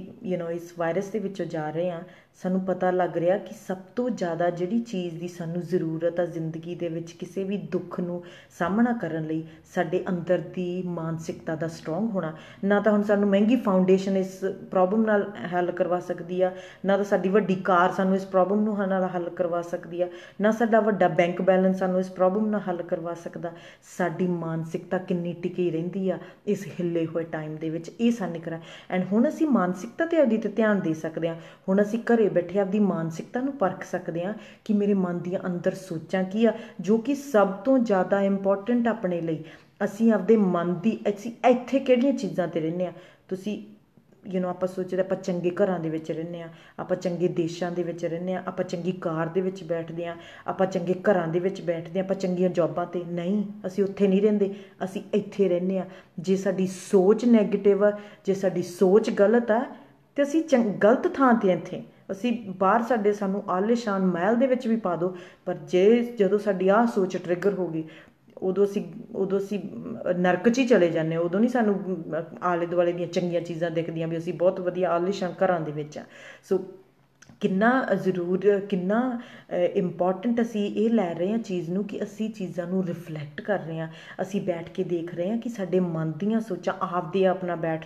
ਇਸ ਵਾਇਰਸ ਦੇ ਵਿੱਚੋਂ ਜਾ ਰਹੇ ਹਾਂ, ਸਾਨੂੰ ਪਤਾ ਲੱਗ ਰਿਹਾ ਕਿ ਸਭ ਤੋਂ ਜ਼ਿਆਦਾ ਜਿਹੜੀ ਚੀਜ਼ ਦੀ ਸਾਨੂੰ ਜ਼ਰੂਰਤ ਆ ਜ਼ਿੰਦਗੀ ਦੇ ਵਿੱਚ, ਕਿਸੇ ਵੀ ਦੁੱਖ ਨੂੰ ਸਾਹਮਣਾ ਕਰਨ ਲਈ, ਸਾਡੇ ਅੰਦਰ ਦੀ ਮਾਨਸਿਕਤਾ ਦਾ ਸਟਰੋਂਗ ਹੋਣਾ। ਨਾ ਤਾਂ ਹੁਣ ਸਾਨੂੰ ਮਹਿੰਗੀ ਫਾਊਂਡੇਸ਼ਨ ਇਸ ਪ੍ਰੋਬਲਮ ਨਾਲ ਹੱਲ ਕਰਵਾ ਸਕਦੀ ਆ, ਨਾ ਤਾਂ ਸਾਡੀ ਵੱਡੀ ਕਾਰ ਸਾਨੂੰ ਇਸ ਪ੍ਰੋਬਲਮ ਨੂੰ ਨਾਲ ਹੱਲ ਕਰਵਾ ਸਕਦੀ ਆ, ਨਾ ਸਾਡਾ ਵੱਡਾ ਬੈਂਕ ਬੈਲੈਂਸ ਸਾਨੂੰ ਇਸ ਪ੍ਰੋਬਲਮ ਨਾਲ ਹੱਲ ਕਰਵਾ ਸਕਦਾ। ਸਾਡੀ ਮਾਨਸਿਕਤਾ ਕਿੰਨੀ ਟਿਕੀ ਰਹਿੰਦੀ ਆ ਇਸ ਹਿੱਲੇ ਹੋਏ ਟਾਈਮ ਦੇ ਵਿੱਚ, ਇਹ ਸਾਨੂੰ ਕਰਾ। ਐਂਡ ਹੁਣ ਅਸੀਂ ਮਾਨਸਿਕਤਾ ਤੇ ਆਪਦੀ ਤੇ ਧਿਆਨ ਦੇ ਸਕਦੇ ਹਾਂ। ਹੁਣ ਅਸੀਂ ਘਰੇ ਬੈਠੇ ਆਪਦੀ ਮਾਨਸਿਕਤਾ ਨੂੰ ਪਰਖ ਸਕਦੇ ਹਾਂ ਕਿ ਮੇਰੇ ਮਨ ਦੀਆਂ ਅੰਦਰ ਸੋਚਾਂ ਕੀ ਆ, ਜੋ ਕਿ ਸਭ ਤੋਂ ਜ਼ਿਆਦਾ ਇੰਪੋਰਟੈਂਟ ਆਪਣੇ ਲਈ। ਅਸੀਂ ਆਪਦੇ ਮਨ ਦੀ, ਅਸੀਂ ਇੱਥੇ ਕਿਹੜੀਆਂ ਚੀਜ਼ਾਂ 'ਤੇ ਰਹਿੰਦੇ ਹਾਂ। ਤੁਸੀਂ ਆਪਾਂ ਸੋਚਦੇ ਆਪਾਂ ਚੰਗੇ ਘਰਾਂ ਦੇ ਵਿੱਚ ਰਹਿੰਦੇ ਹਾਂ, ਆਪਾਂ ਚੰਗੇ ਦੇਸ਼ਾਂ ਦੇ ਵਿੱਚ ਰਹਿੰਦੇ ਹਾਂ, ਆਪਾਂ ਚੰਗੀ ਕਾਰ ਦੇ ਵਿੱਚ ਬੈਠਦੇ ਹਾਂ, ਆਪਾਂ ਚੰਗੇ ਘਰਾਂ ਦੇ ਵਿੱਚ ਬੈਠਦੇ ਹਾਂ, ਆਪਾਂ ਚੰਗੀਆਂ ਜੋਬਾਂ 'ਤੇ। ਨਹੀਂ, ਅਸੀਂ ਉੱਥੇ ਨਹੀਂ ਰਹਿੰਦੇ, ਅਸੀਂ ਇੱਥੇ ਰਹਿੰਦੇ ਹਾਂ। ਜੇ ਸਾਡੀ ਸੋਚ ਨੈਗੇਟਿਵ ਆ, ਜੇ ਸਾਡੀ ਸੋਚ ਗਲਤ ਆ, ਤਾਂ ਅਸੀਂ ਗਲਤ ਥਾਂ 'ਤੇ ਇੱਥੇ। ਅਸੀਂ ਬਾਹਰ ਸਾਨੂੰ ਆਲੀਸ਼ਾਨ ਮਹਿਲ ਦੇ ਵਿੱਚ ਵੀ ਪਾ ਦਿਓ, ਪਰ ਜਦੋਂ ਸਾਡੀ ਆਹ ਸੋਚ ਟਰਿਗਰ ਹੋ ਗਈ, ਉਦੋਂ ਅਸੀਂ ਨਰਕ 'ਚ ਹੀ ਚਲੇ ਜਾਂਦੇ ਹਾਂ। ਉਦੋਂ ਨਹੀਂ ਸਾਨੂੰ ਆਲੇ ਦੁਆਲੇ ਦੀਆਂ ਚੰਗੀਆਂ ਚੀਜ਼ਾਂ ਦਿਖਦੀਆਂ ਵੀ ਅਸੀਂ ਬਹੁਤ ਵਧੀਆ ਆਲੀਸ਼ਾਨ ਘਰਾਂ ਦੇ ਵਿੱਚ ਆ। ਸੋ ਕਿੰਨਾ ਕਿੰਨਾ ਇੰਪੋਰਟੈਂਟ ਅਸੀਂ ਇਹ ਲੈ ਰਹੇ ਹਾਂ ਚੀਜ਼ ਨੂੰ ਕਿ ਅਸੀਂ ਚੀਜ਼ਾਂ ਨੂੰ ਰਿਫਲੈਕਟ ਕਰ ਰਹੇ ਹਾਂ। ਅਸੀਂ ਬੈਠ ਕੇ ਦੇਖ ਰਹੇ ਹਾਂ ਕਿ ਸਾਡੇ ਮਨ ਦੀਆਂ ਸੋਚਾਂ ਆਪਦੇ ਆਪਣਾ ਬੈਠ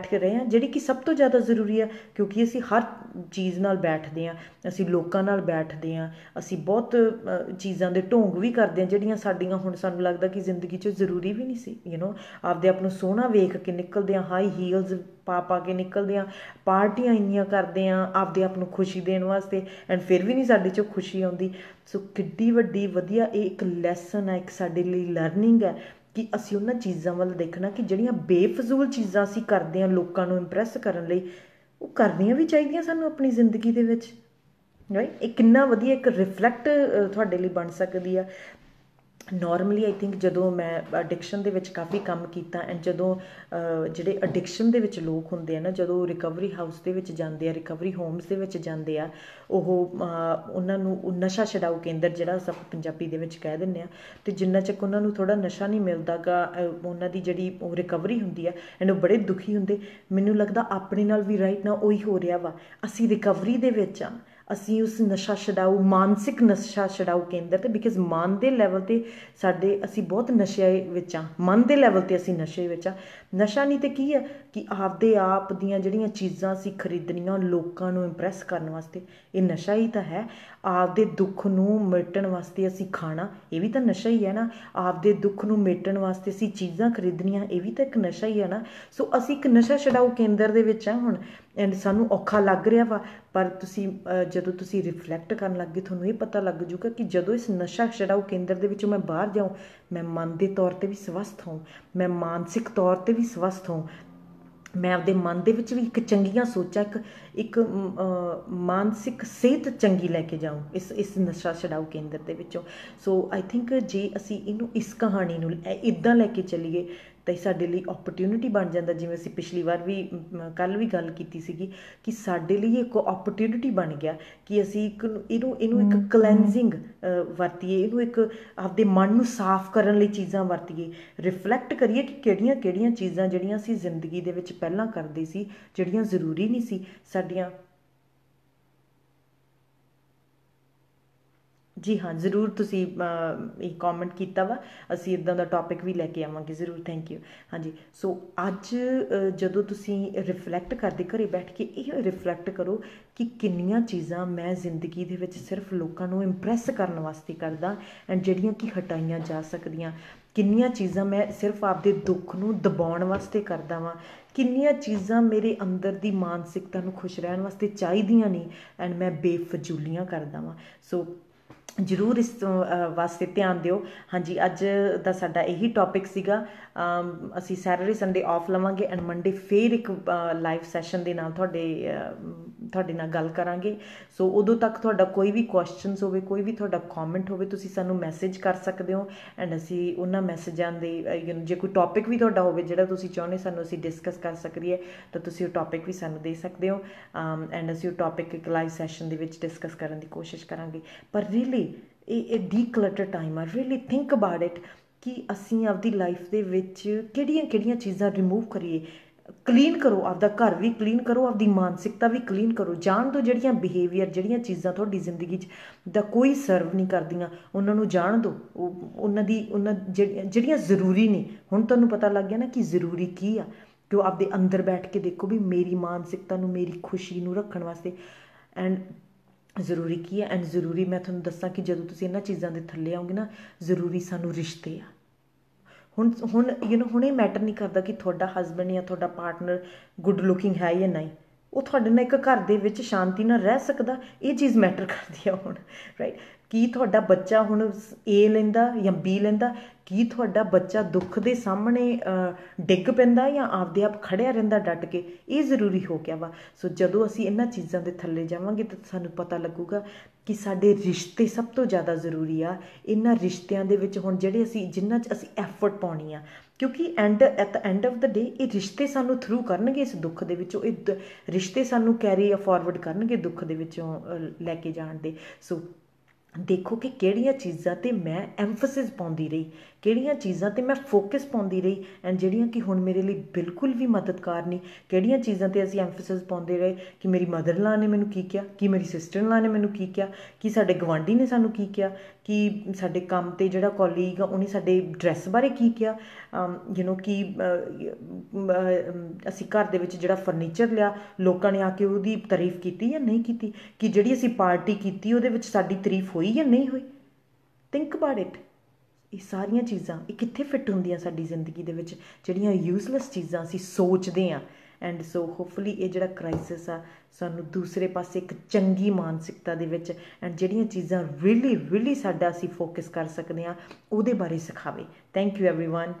ਕੇ ਰਹੇ ਹਾਂ, ਜਿਹੜੀ ਕਿ ਸਭ ਤੋਂ ਜ਼ਿਆਦਾ ਜ਼ਰੂਰੀ ਆ, ਕਿਉਂਕਿ ਅਸੀਂ ਹਰ ਚੀਜ਼ ਨਾਲ ਬੈਠਦੇ ਹਾਂ, ਅਸੀਂ ਲੋਕਾਂ ਨਾਲ ਬੈਠਦੇ ਹਾਂ, ਅਸੀਂ ਬਹੁਤ ਚੀਜ਼ਾਂ ਦੇ ਢੋਂਗ ਵੀ ਕਰਦੇ ਹਾਂ ਜਿਹੜੀਆਂ ਸਾਡੀਆਂ ਹੁਣ ਸਾਨੂੰ ਲੱਗਦਾ ਕਿ ਜ਼ਿੰਦਗੀ 'ਚ ਜ਼ਰੂਰੀ ਵੀ ਨਹੀਂ ਸੀ। ਆਪਦੇ ਆਪ ਨੂੰ ਸੋਹਣਾ ਵੇਖ ਕੇ ਨਿਕਲਦੇ ਹਾਂ, ਹਾਈ ਹੀਲਸ ਪਾ ਕੇ ਨਿਕਲਦੇ ਹਾਂ, ਪਾਰਟੀਆਂ ਇੰਨੀਆਂ ਕਰਦੇ ਹਾਂ ਆਪਦੇ ਆਪ ਨੂੰ ਖੁਸ਼ੀ ਦੇਣ ਵਾਸਤੇ, ਐਂਡ ਫਿਰ ਵੀ ਨਹੀਂ ਸਾਡੇ 'ਚੋਂ ਖੁਸ਼ੀ ਆਉਂਦੀ। ਸੋ ਕਿੱਡੀ ਵੱਡੀ ਵਧੀਆ ਇਹ ਇੱਕ ਲੈਸਨ ਹੈ, ਇੱਕ ਸਾਡੇ ਲਈ ਲਰਨਿੰਗ ਹੈ ਕਿ ਅਸੀਂ ਉਹਨਾਂ ਚੀਜ਼ਾਂ ਵੱਲ ਦੇਖਣਾ ਕਿ ਜਿਹੜੀਆਂ ਬੇਫਜ਼ੂਲ ਚੀਜ਼ਾਂ ਅਸੀਂ ਕਰਦੇ ਹਾਂ ਲੋਕਾਂ ਨੂੰ ਇੰਪਰੈਸ ਕਰਨ ਲਈ, ਉਹ ਕਰਨੀਆਂ ਵੀ ਚਾਹੀਦੀਆਂ ਸਾਨੂੰ ਆਪਣੀ ਜ਼ਿੰਦਗੀ ਦੇ ਵਿੱਚ। ਰਾਈਟ, ਇਹ ਕਿੰਨਾ ਵਧੀਆ ਇੱਕ ਰਿਫਲੈਕਟ ਤੁਹਾਡੇ ਲਈ ਬਣ ਸਕਦੀ ਆ। ਨੋਰਮਲੀ ਆਈ ਥਿੰਕ ਜਦੋਂ ਮੈਂ ਅਡਿਕਸ਼ਨ ਦੇ ਵਿੱਚ ਕਾਫੀ ਕੰਮ ਕੀਤਾ, ਐਂਡ ਜਦੋਂ ਜਿਹੜੇ ਅਡਿਕਸ਼ਨ ਦੇ ਵਿੱਚ ਲੋਕ ਹੁੰਦੇ ਆ ਨਾ, ਜਦੋਂ ਰਿਕਵਰੀ ਹਾਊਸ ਦੇ ਵਿੱਚ ਜਾਂਦੇ ਆ, ਰਿਕਵਰੀ ਹੋਮਸ ਦੇ ਵਿੱਚ ਜਾਂਦੇ ਆ, ਉਹਨਾਂ ਨੂੰ ਨਸ਼ਾ ਛਡਾਊ ਕੇਂਦਰ ਜਿਹੜਾ ਸਭ ਪੰਜਾਬੀ ਦੇ ਵਿੱਚ ਕਹਿ ਦਿੰਦੇ ਆ, ਅਤੇ ਜਿੰਨਾ ਚੱਕ ਉਹਨਾਂ ਨੂੰ ਥੋੜ੍ਹਾ ਨਸ਼ਾ ਨਹੀਂ ਮਿਲਦਾ ਗਾ, ਉਹਨਾਂ ਦੀ ਜਿਹੜੀ ਉਹ ਰਿਕਵਰੀ ਹੁੰਦੀ ਆ, ਐਂਡ ਉਹ ਬੜੇ ਦੁਖੀ ਹੁੰਦੇ। ਮੈਨੂੰ ਲੱਗਦਾ ਆਪਣੇ ਨਾਲ ਵੀ ਰਾਈਟ ਨਾ ਉਹੀ ਹੋ ਰਿਹਾ ਵਾ। ਅਸੀਂ ਰਿਕਵਰੀ ਦੇ ਵਿੱਚ ਆ, ਅਸੀਂ ਉਸ ਨਸ਼ਾ ਛਡਾਊ, ਮਾਨਸਿਕ ਨਸ਼ਾ ਛਡਾਊ ਕੇਂਦਰ 'ਤੇ, ਬਿਕਾਜ਼ ਮਨ ਦੇ ਲੈਵਲ 'ਤੇ ਅਸੀਂ ਬਹੁਤ ਨਸ਼ੇ ਵਿੱਚ ਹਾਂ, ਮਨ ਦੇ ਲੈਵਲ 'ਤੇ ਅਸੀਂ ਨਸ਼ੇ ਵਿੱਚ ਹਾਂ। ਨਸ਼ਾ ਨਹੀਂ ਤਾਂ ਕੀ ਹੈ ਕਿ ਆਪਦੇ ਆਪ ਦੀਆਂ ਜਿਹੜੀਆਂ ਚੀਜ਼ਾਂ ਅਸੀਂ ਖਰੀਦਣੀਆਂ ਲੋਕਾਂ ਨੂੰ ਇੰਪਰੈਸ ਕਰਨ ਵਾਸਤੇ, ਇਹ ਨਸ਼ਾ ਹੀ ਤਾਂ ਹੈ। ਆਪਦੇ ਦੁੱਖ ਨੂੰ ਮਿਟਣ ਵਾਸਤੇ ਅਸੀਂ ਖਾਣਾ, ਇਹ ਵੀ ਤਾਂ ਨਸ਼ਾ ਹੀ ਹੈ ਨਾ। ਆਪਦੇ ਦੁੱਖ ਨੂੰ ਮਿਟਣ ਵਾਸਤੇ ਅਸੀਂ ਚੀਜ਼ਾਂ ਖਰੀਦਣੀਆਂ, ਇਹ ਵੀ ਤਾਂ ਇੱਕ ਨਸ਼ਾ ਹੀ ਹੈ ਨਾ। ਸੋ ਅਸੀਂ ਇੱਕ ਨਸ਼ਾ ਛਡਾਊ ਕੇਂਦਰ ਦੇ ਵਿੱਚ ਹਾਂ ਹੁਣ, ਐਂਡ ਸਾਨੂੰ ਔਖਾ ਲੱਗ ਰਿਹਾ ਵਾ, ਪਰ ਜਦੋਂ ਤੁਸੀਂ ਰਿਫਲੈਕਟ ਕਰਨ ਲੱਗ ਗਏ, ਤੁਹਾਨੂੰ ਇਹ ਪਤਾ ਲੱਗ ਜੂਗਾ ਕਿ ਜਦੋਂ ਇਸ ਨਸ਼ਾ ਛਡਾਊ ਕੇਂਦਰ ਦੇ ਵਿੱਚੋਂ ਮੈਂ ਬਾਹਰ ਜਾਊਂ, ਮੈਂ ਮਨ ਦੇ ਤੌਰ 'ਤੇ ਵੀ ਸਵਸਥ ਹੋਊਂ, ਮੈਂ ਮਾਨਸਿਕ ਤੌਰ 'ਤੇ ਵੀ ਸਵਸਥ ਹੋਊਂ, ਮੈਂ ਆਪਦੇ ਮਨ ਦੇ ਵਿੱਚ ਵੀ ਇੱਕ ਚੰਗੀਆਂ ਸੋਚਾਂ, ਇੱਕ ਮਾਨਸਿਕ ਸਿਹਤ ਚੰਗੀ ਲੈ ਕੇ ਜਾਊਂ ਇਸ ਨਸ਼ਾ ਛਡਾਊ ਕੇਂਦਰ ਦੇ ਵਿੱਚੋਂ। ਸੋ ਆਈ ਥਿੰਕ ਜੇ ਅਸੀਂ ਇਸ ਕਹਾਣੀ ਨੂੰ ਇੱਦਾਂ ਲੈ ਕੇ ਚੱਲੀਏ ਤਾਂ ਸਾਡੇ ਲਈ ਓਪਰਚੁਨਿਟੀ ਬਣ ਜਾਂਦਾ। ਜਿਵੇਂ ਅਸੀਂ ਪਿਛਲੀ ਵਾਰ ਵੀ ਕੱਲ੍ਹ ਵੀ ਗੱਲ ਕੀਤੀ ਸੀਗੀ ਕਿ ਸਾਡੇ ਲਈ ਇੱਕ ਓਪਰਚੁਨਿਟੀ ਬਣ ਗਿਆ ਕਿ ਅਸੀਂ ਇਹਨੂੰ ਇੱਕ ਕਲੈਂਜ਼ਿੰਗ ਵਰਤੀਏ, ਇਹਨੂੰ ਇੱਕ ਆਪਦੇ ਮਨ ਨੂੰ ਸਾਫ਼ ਕਰਨ ਲਈ ਚੀਜ਼ਾਂ ਵਰਤੀਏ, ਰਿਫਲੈਕਟ ਕਰੀਏ ਕਿ ਕਿਹੜੀਆਂ ਚੀਜ਼ਾਂ ਜਿਹੜੀਆਂ ਅਸੀਂ ਜ਼ਿੰਦਗੀ ਦੇ ਵਿੱਚ ਪਹਿਲਾਂ ਕਰਦੇ ਸੀ, ਜਿਹੜੀਆਂ ਜ਼ਰੂਰੀ ਨਹੀਂ ਸੀ ਸਾਡੀਆਂ। ਜੀ ਹਾਂ, ਜ਼ਰੂਰ ਤੁਸੀਂ ਇਹ ਕੌਮੈਂਟ ਕੀਤਾ ਵਾ, ਅਸੀਂ ਇੱਦਾਂ ਦਾ ਟੌਪਿਕ ਵੀ ਲੈ ਕੇ ਆਵਾਂਗੇ ਜ਼ਰੂਰ। Thank you. ਹਾਂਜੀ, ਸੋ ਅੱਜ ਜਦੋਂ ਤੁਸੀਂ ਰਿਫਲੈਕਟ ਕਰਦੇ, ਘਰੇ ਬੈਠ ਕੇ ਇਹ ਰਿਫਲੈਕਟ ਕਰੋ ਕਿ ਕਿੰਨੀਆਂ ਚੀਜ਼ਾਂ ਮੈਂ ਜ਼ਿੰਦਗੀ ਦੇ ਵਿੱਚ ਸਿਰਫ ਲੋਕਾਂ ਨੂੰ ਇੰਪਰੈਸ ਕਰਨ ਵਾਸਤੇ ਕਰਦਾ, ਐਂਡ ਜਿਹੜੀਆਂ ਕਿ ਹਟਾਈਆਂ ਜਾ ਸਕਦੀਆਂ। ਕਿੰਨੀਆਂ ਚੀਜ਼ਾਂ ਮੈਂ ਸਿਰਫ ਆਪਦੇ ਦੁੱਖ ਨੂੰ ਦਬਾਉਣ ਵਾਸਤੇ ਕਰਦਾ ਵਾਂ, ਕਿੰਨੀਆਂ ਚੀਜ਼ਾਂ ਮੇਰੇ ਅੰਦਰ ਦੀ ਮਾਨਸਿਕਤਾ ਨੂੰ ਖੁਸ਼ ਰਹਿਣ ਵਾਸਤੇ ਚਾਹੀਦੀਆਂ ਨਹੀਂ, ਐਂਡ ਮੈਂ ਬੇਫਜ਼ੂਲੀਆਂ ਕਰਦਾ ਵਾਂ। ਸੋ ਜ਼ਰੂਰ ਇਸ ਵਾਸਤੇ ਧਿਆਨ ਦਿਓ। ਹਾਂਜੀ, ਅੱਜ ਦਾ ਸਾਡਾ ਇਹੀ ਟੌਪਿਕ ਸੀਗਾ। ਅਸੀਂ ਸੈਟਰਡੇ ਸੰਡੇ ਆਫ ਲਵਾਂਗੇ, ਐਂਡ ਮੰਡੇ ਫਿਰ ਇੱਕ ਲਾਈਵ ਸੈਸ਼ਨ ਦੇ ਨਾਲ ਤੁਹਾਡੇ ਨਾਲ ਗੱਲ ਕਰਾਂਗੇ। ਸੋ ਉਦੋਂ ਤੱਕ ਤੁਹਾਡਾ ਕੋਈ ਵੀ ਕੁਐਸਚਨਸ ਹੋਵੇ, ਕੋਈ ਵੀ ਤੁਹਾਡਾ ਕੌਮੈਂਟ ਹੋਵੇ, ਤੁਸੀਂ ਸਾਨੂੰ ਮੈਸੇਜ ਕਰ ਸਕਦੇ ਹੋ, ਐਂਡ ਅਸੀਂ ਉਹਨਾਂ ਮੈਸੇਜਾਂ ਦੇ ਜੇ ਕੋਈ ਟੌਪਿਕ ਵੀ ਤੁਹਾਡਾ ਹੋਵੇ ਜਿਹੜਾ ਤੁਸੀਂ ਚਾਹੁੰਦੇ ਸਾਨੂੰ ਅਸੀਂ ਡਿਸਕਸ ਕਰ ਸਕੀਏ, ਤਾਂ ਤੁਸੀਂ ਉਹ ਟੌਪਿਕ ਵੀ ਸਾਨੂੰ ਦੇ ਸਕਦੇ ਹੋ, ਐਂਡ ਅਸੀਂ ਉਹ ਟੌਪਿਕ ਇੱਕ ਲਾਈਵ ਸੈਸ਼ਨ ਦੇ ਵਿੱਚ ਡਿਸਕਸ ਕਰਨ ਦੀ ਕੋਸ਼ਿਸ਼ ਕਰਾਂਗੇ। ਪਰ ਰੀਅਲੀ ਇਹ ਡੀਕਲਟਰ ਟਾਈਮ ਆ। ਰੀਅਲੀ ਥਿੰਕ ਅਬਾਊਟ ਇਟ ਕਿ ਅਸੀਂ ਆਪਦੀ ਲਾਈਫ ਦੇ ਵਿੱਚ ਕਿਹੜੀਆਂ ਚੀਜ਼ਾਂ ਰਿਮੂਵ ਕਰੀਏ। ਕਲੀਨ ਕਰੋ, ਆਪਦਾ ਘਰ ਵੀ ਕਲੀਨ ਕਰੋ, ਆਪਦੀ ਮਾਨਸਿਕਤਾ ਵੀ ਕਲੀਨ ਕਰੋ। ਜਾਣ ਦਿਓ ਜਿਹੜੀਆਂ ਬਿਹੇਵੀਅਰ, ਜਿਹੜੀਆਂ ਚੀਜ਼ਾਂ ਤੁਹਾਡੀ ਜ਼ਿੰਦਗੀ 'ਚ ਦਾ ਕੋਈ ਸਰਵ ਨਹੀਂ ਕਰਦੀਆਂ, ਉਹਨਾਂ ਨੂੰ ਜਾਣ ਦਿਓ। ਜਿਹੜੀਆਂ ਜ਼ਰੂਰੀ ਨਹੀਂ, ਹੁਣ ਤੁਹਾਨੂੰ ਪਤਾ ਲੱਗ ਗਿਆ ਨਾ ਕਿ ਜ਼ਰੂਰੀ ਕੀ ਆ, ਕਿ ਉਹ ਆਪਦੇ ਅੰਦਰ ਬੈਠ ਕੇ ਦੇਖੋ ਵੀ ਮੇਰੀ ਮਾਨਸਿਕਤਾ ਨੂੰ, ਮੇਰੀ ਖੁਸ਼ੀ ਨੂੰ ਰੱਖਣ ਵਾਸਤੇ ਐਂਡ ਜ਼ਰੂਰੀ ਕੀ ਹੈ। ਐਂਡ ਜ਼ਰੂਰੀ ਮੈਂ ਤੁਹਾਨੂੰ ਦੱਸਾਂ ਕਿ ਜਦੋਂ ਤੁਸੀਂ ਇਹਨਾਂ ਚੀਜ਼ਾਂ ਦੇ ਥੱਲੇ ਆਓਗੇ ਨਾ, ਜ਼ਰੂਰੀ ਸਾਨੂੰ ਰਿਸ਼ਤੇ ਆ। ਹੁਣ ਹੁਣ ਇਹ ਮੈਟਰ ਨਹੀਂ ਕਰਦਾ ਕਿ ਤੁਹਾਡਾ ਹਸਬੈਂਡ ਜਾਂ ਤੁਹਾਡਾ ਪਾਰਟਨਰ ਗੁੱਡ ਲੁਕਿੰਗ ਹੈ ਜਾਂ ਨਹੀਂ, ਉਹ ਤੁਹਾਡੇ ਨਾਲ ਇੱਕ ਘਰ ਦੇ ਵਿੱਚ ਸ਼ਾਂਤੀ ਨਾਲ ਰਹਿ ਸਕਦਾ, ਇਹ ਚੀਜ਼ ਮੈਟਰ ਕਰਦੀ ਆ ਹੁਣ, ਰਾਈਟ। ਕੀ ਤੁਹਾਡਾ ਬੱਚਾ ਹੁਣ ਏ ਲੈਂਦਾ ਜਾਂ ਬੀ ਲੈਂਦਾ, ਕੀ ਤੁਹਾਡਾ ਬੱਚਾ ਦੁੱਖ ਦੇ ਸਾਹਮਣੇ ਡਿੱਗ ਪੈਂਦਾ ਜਾਂ ਆਪਦੇ ਆਪ ਖੜਿਆ ਰਹਿੰਦਾ ਡਟ ਕੇ, ਇਹ ਜ਼ਰੂਰੀ ਹੋ ਗਿਆ ਵਾ। ਸੋ ਜਦੋਂ ਅਸੀਂ ਇਹਨਾਂ ਚੀਜ਼ਾਂ ਦੇ ਥੱਲੇ ਜਾਵਾਂਗੇ ਤਾਂ ਸਾਨੂੰ ਪਤਾ ਲੱਗੂਗਾ ਕਿ ਸਾਡੇ ਰਿਸ਼ਤੇ ਸਭ ਤੋਂ ਜ਼ਿਆਦਾ ਜ਼ਰੂਰੀ ਆ। ਇਹਨਾਂ ਰਿਸ਼ਤਿਆਂ ਦੇ ਵਿੱਚ ਹੁਣ ਜਿਹੜੇ ਜਿਨ੍ਹਾਂ 'ਚ ਅਸੀਂ ਐਫਰਟ ਪਾਉਣੀ ਆ, ਕਿਉਂਕਿ at the end of the day ਇਹ ਰਿਸ਼ਤੇ ਸਾਨੂੰ ਥਰੂ ਕਰਨਗੇ ਇਸ ਦੁੱਖ ਦੇ ਵਿੱਚੋਂ, ਇਹ ਰਿਸ਼ਤੇ ਸਾਨੂੰ ਕੈਰੀ ਫਾਰਵਰਡ ਕਰਨਗੇ ਦੁੱਖ ਦੇ ਵਿੱਚੋਂ ਲੈ ਕੇ ਜਾਣ ਦੇ। ਸੋ ਦੇਖੋ ਕਿ ਕਿਹੜੀਆਂ ਚੀਜ਼ਾਂ 'ਤੇ ਮੈਂ ਐਮਫਸਿਸ ਪਾਉਂਦੀ ਰਹੀ, ਕਿਹੜੀਆਂ ਚੀਜ਼ਾਂ 'ਤੇ ਮੈਂ ਫੋਕਸ ਪਾਉਂਦੀ ਰਹੀ, ਐਂਡ ਜਿਹੜੀਆਂ ਕਿ ਹੁਣ ਮੇਰੇ ਲਈ ਬਿਲਕੁਲ ਵੀ ਮਦਦਗਾਰ ਨਹੀਂ। ਕਿਹੜੀਆਂ ਚੀਜ਼ਾਂ 'ਤੇ ਅਸੀਂ ਐਮਫਸਿਸ ਪਾਉਂਦੇ ਰਹੇ ਕਿ ਮੇਰੀ ਮਦਰ ਇਨ ਲਾ ਨੇ ਮੈਨੂੰ ਕੀ ਕਿਹਾ, ਕਿ ਮੇਰੀ ਸਿਸਟਰ ਇਨ ਲਾ ਨੇ ਮੈਨੂੰ ਕੀ ਕਿਹਾ, ਕਿ ਸਾਡੇ ਗਵਾਂਢੀ ਨੇ ਸਾਨੂੰ ਕੀ ਕਿਹਾ, ਕਿ ਸਾਡੇ ਕੰਮ 'ਤੇ ਜਿਹੜਾ ਕੋਲੀਗ ਆ ਉਹਨੇ ਸਾਡੇ ਡਰੈਸ ਬਾਰੇ ਕੀ ਕਿਹਾ, ਕਿ ਅਸੀਂ ਘਰ ਦੇ ਵਿੱਚ ਜਿਹੜਾ ਫਰਨੀਚਰ ਲਿਆ ਲੋਕਾਂ ਨੇ ਆ ਕੇ ਉਹਦੀ ਤਾਰੀਫ ਕੀਤੀ ਜਾਂ ਨਹੀਂ ਕੀਤੀ, ਕਿ ਜਿਹੜੀ ਅਸੀਂ ਪਾਰਟੀ ਕੀਤੀ ਉਹਦੇ ਵਿੱਚ ਸਾਡੀ ਤਾਰੀਫ ਹੋਈ ਜਾਂ ਨਹੀਂ ਹੋਈ। Think about it. ਇਹ ਸਾਰੀਆਂ ਚੀਜ਼ਾਂ ਇਹ ਕਿੱਥੇ ਫਿੱਟ ਹੁੰਦੀਆਂ ਸਾਡੀ ਜ਼ਿੰਦਗੀ ਦੇ ਵਿੱਚ, ਜਿਹੜੀਆਂ ਯੂਜ਼ਲੈਸ ਚੀਜ਼ਾਂ ਅਸੀਂ ਸੋਚਦੇ ਹਾਂ। ਐਂਡ ਸੋ ਹੋਪਫੁਲੀ ਇਹ ਜਿਹੜਾ ਕ੍ਰਾਈਸਿਸ ਆ ਸਾਨੂੰ ਦੂਸਰੇ ਪਾਸੇ ਇੱਕ ਚੰਗੀ ਮਾਨਸਿਕਤਾ ਦੇ ਵਿੱਚ ਐਂਡ ਜਿਹੜੀਆਂ ਚੀਜ਼ਾਂ ਰੀਲੀ ਸਾਡਾ ਅਸੀਂ ਫੋਕਸ ਕਰ ਸਕਦੇ ਹਾਂ ਉਹਦੇ ਬਾਰੇ ਸਿਖਾਵੇ। Thank you everyone.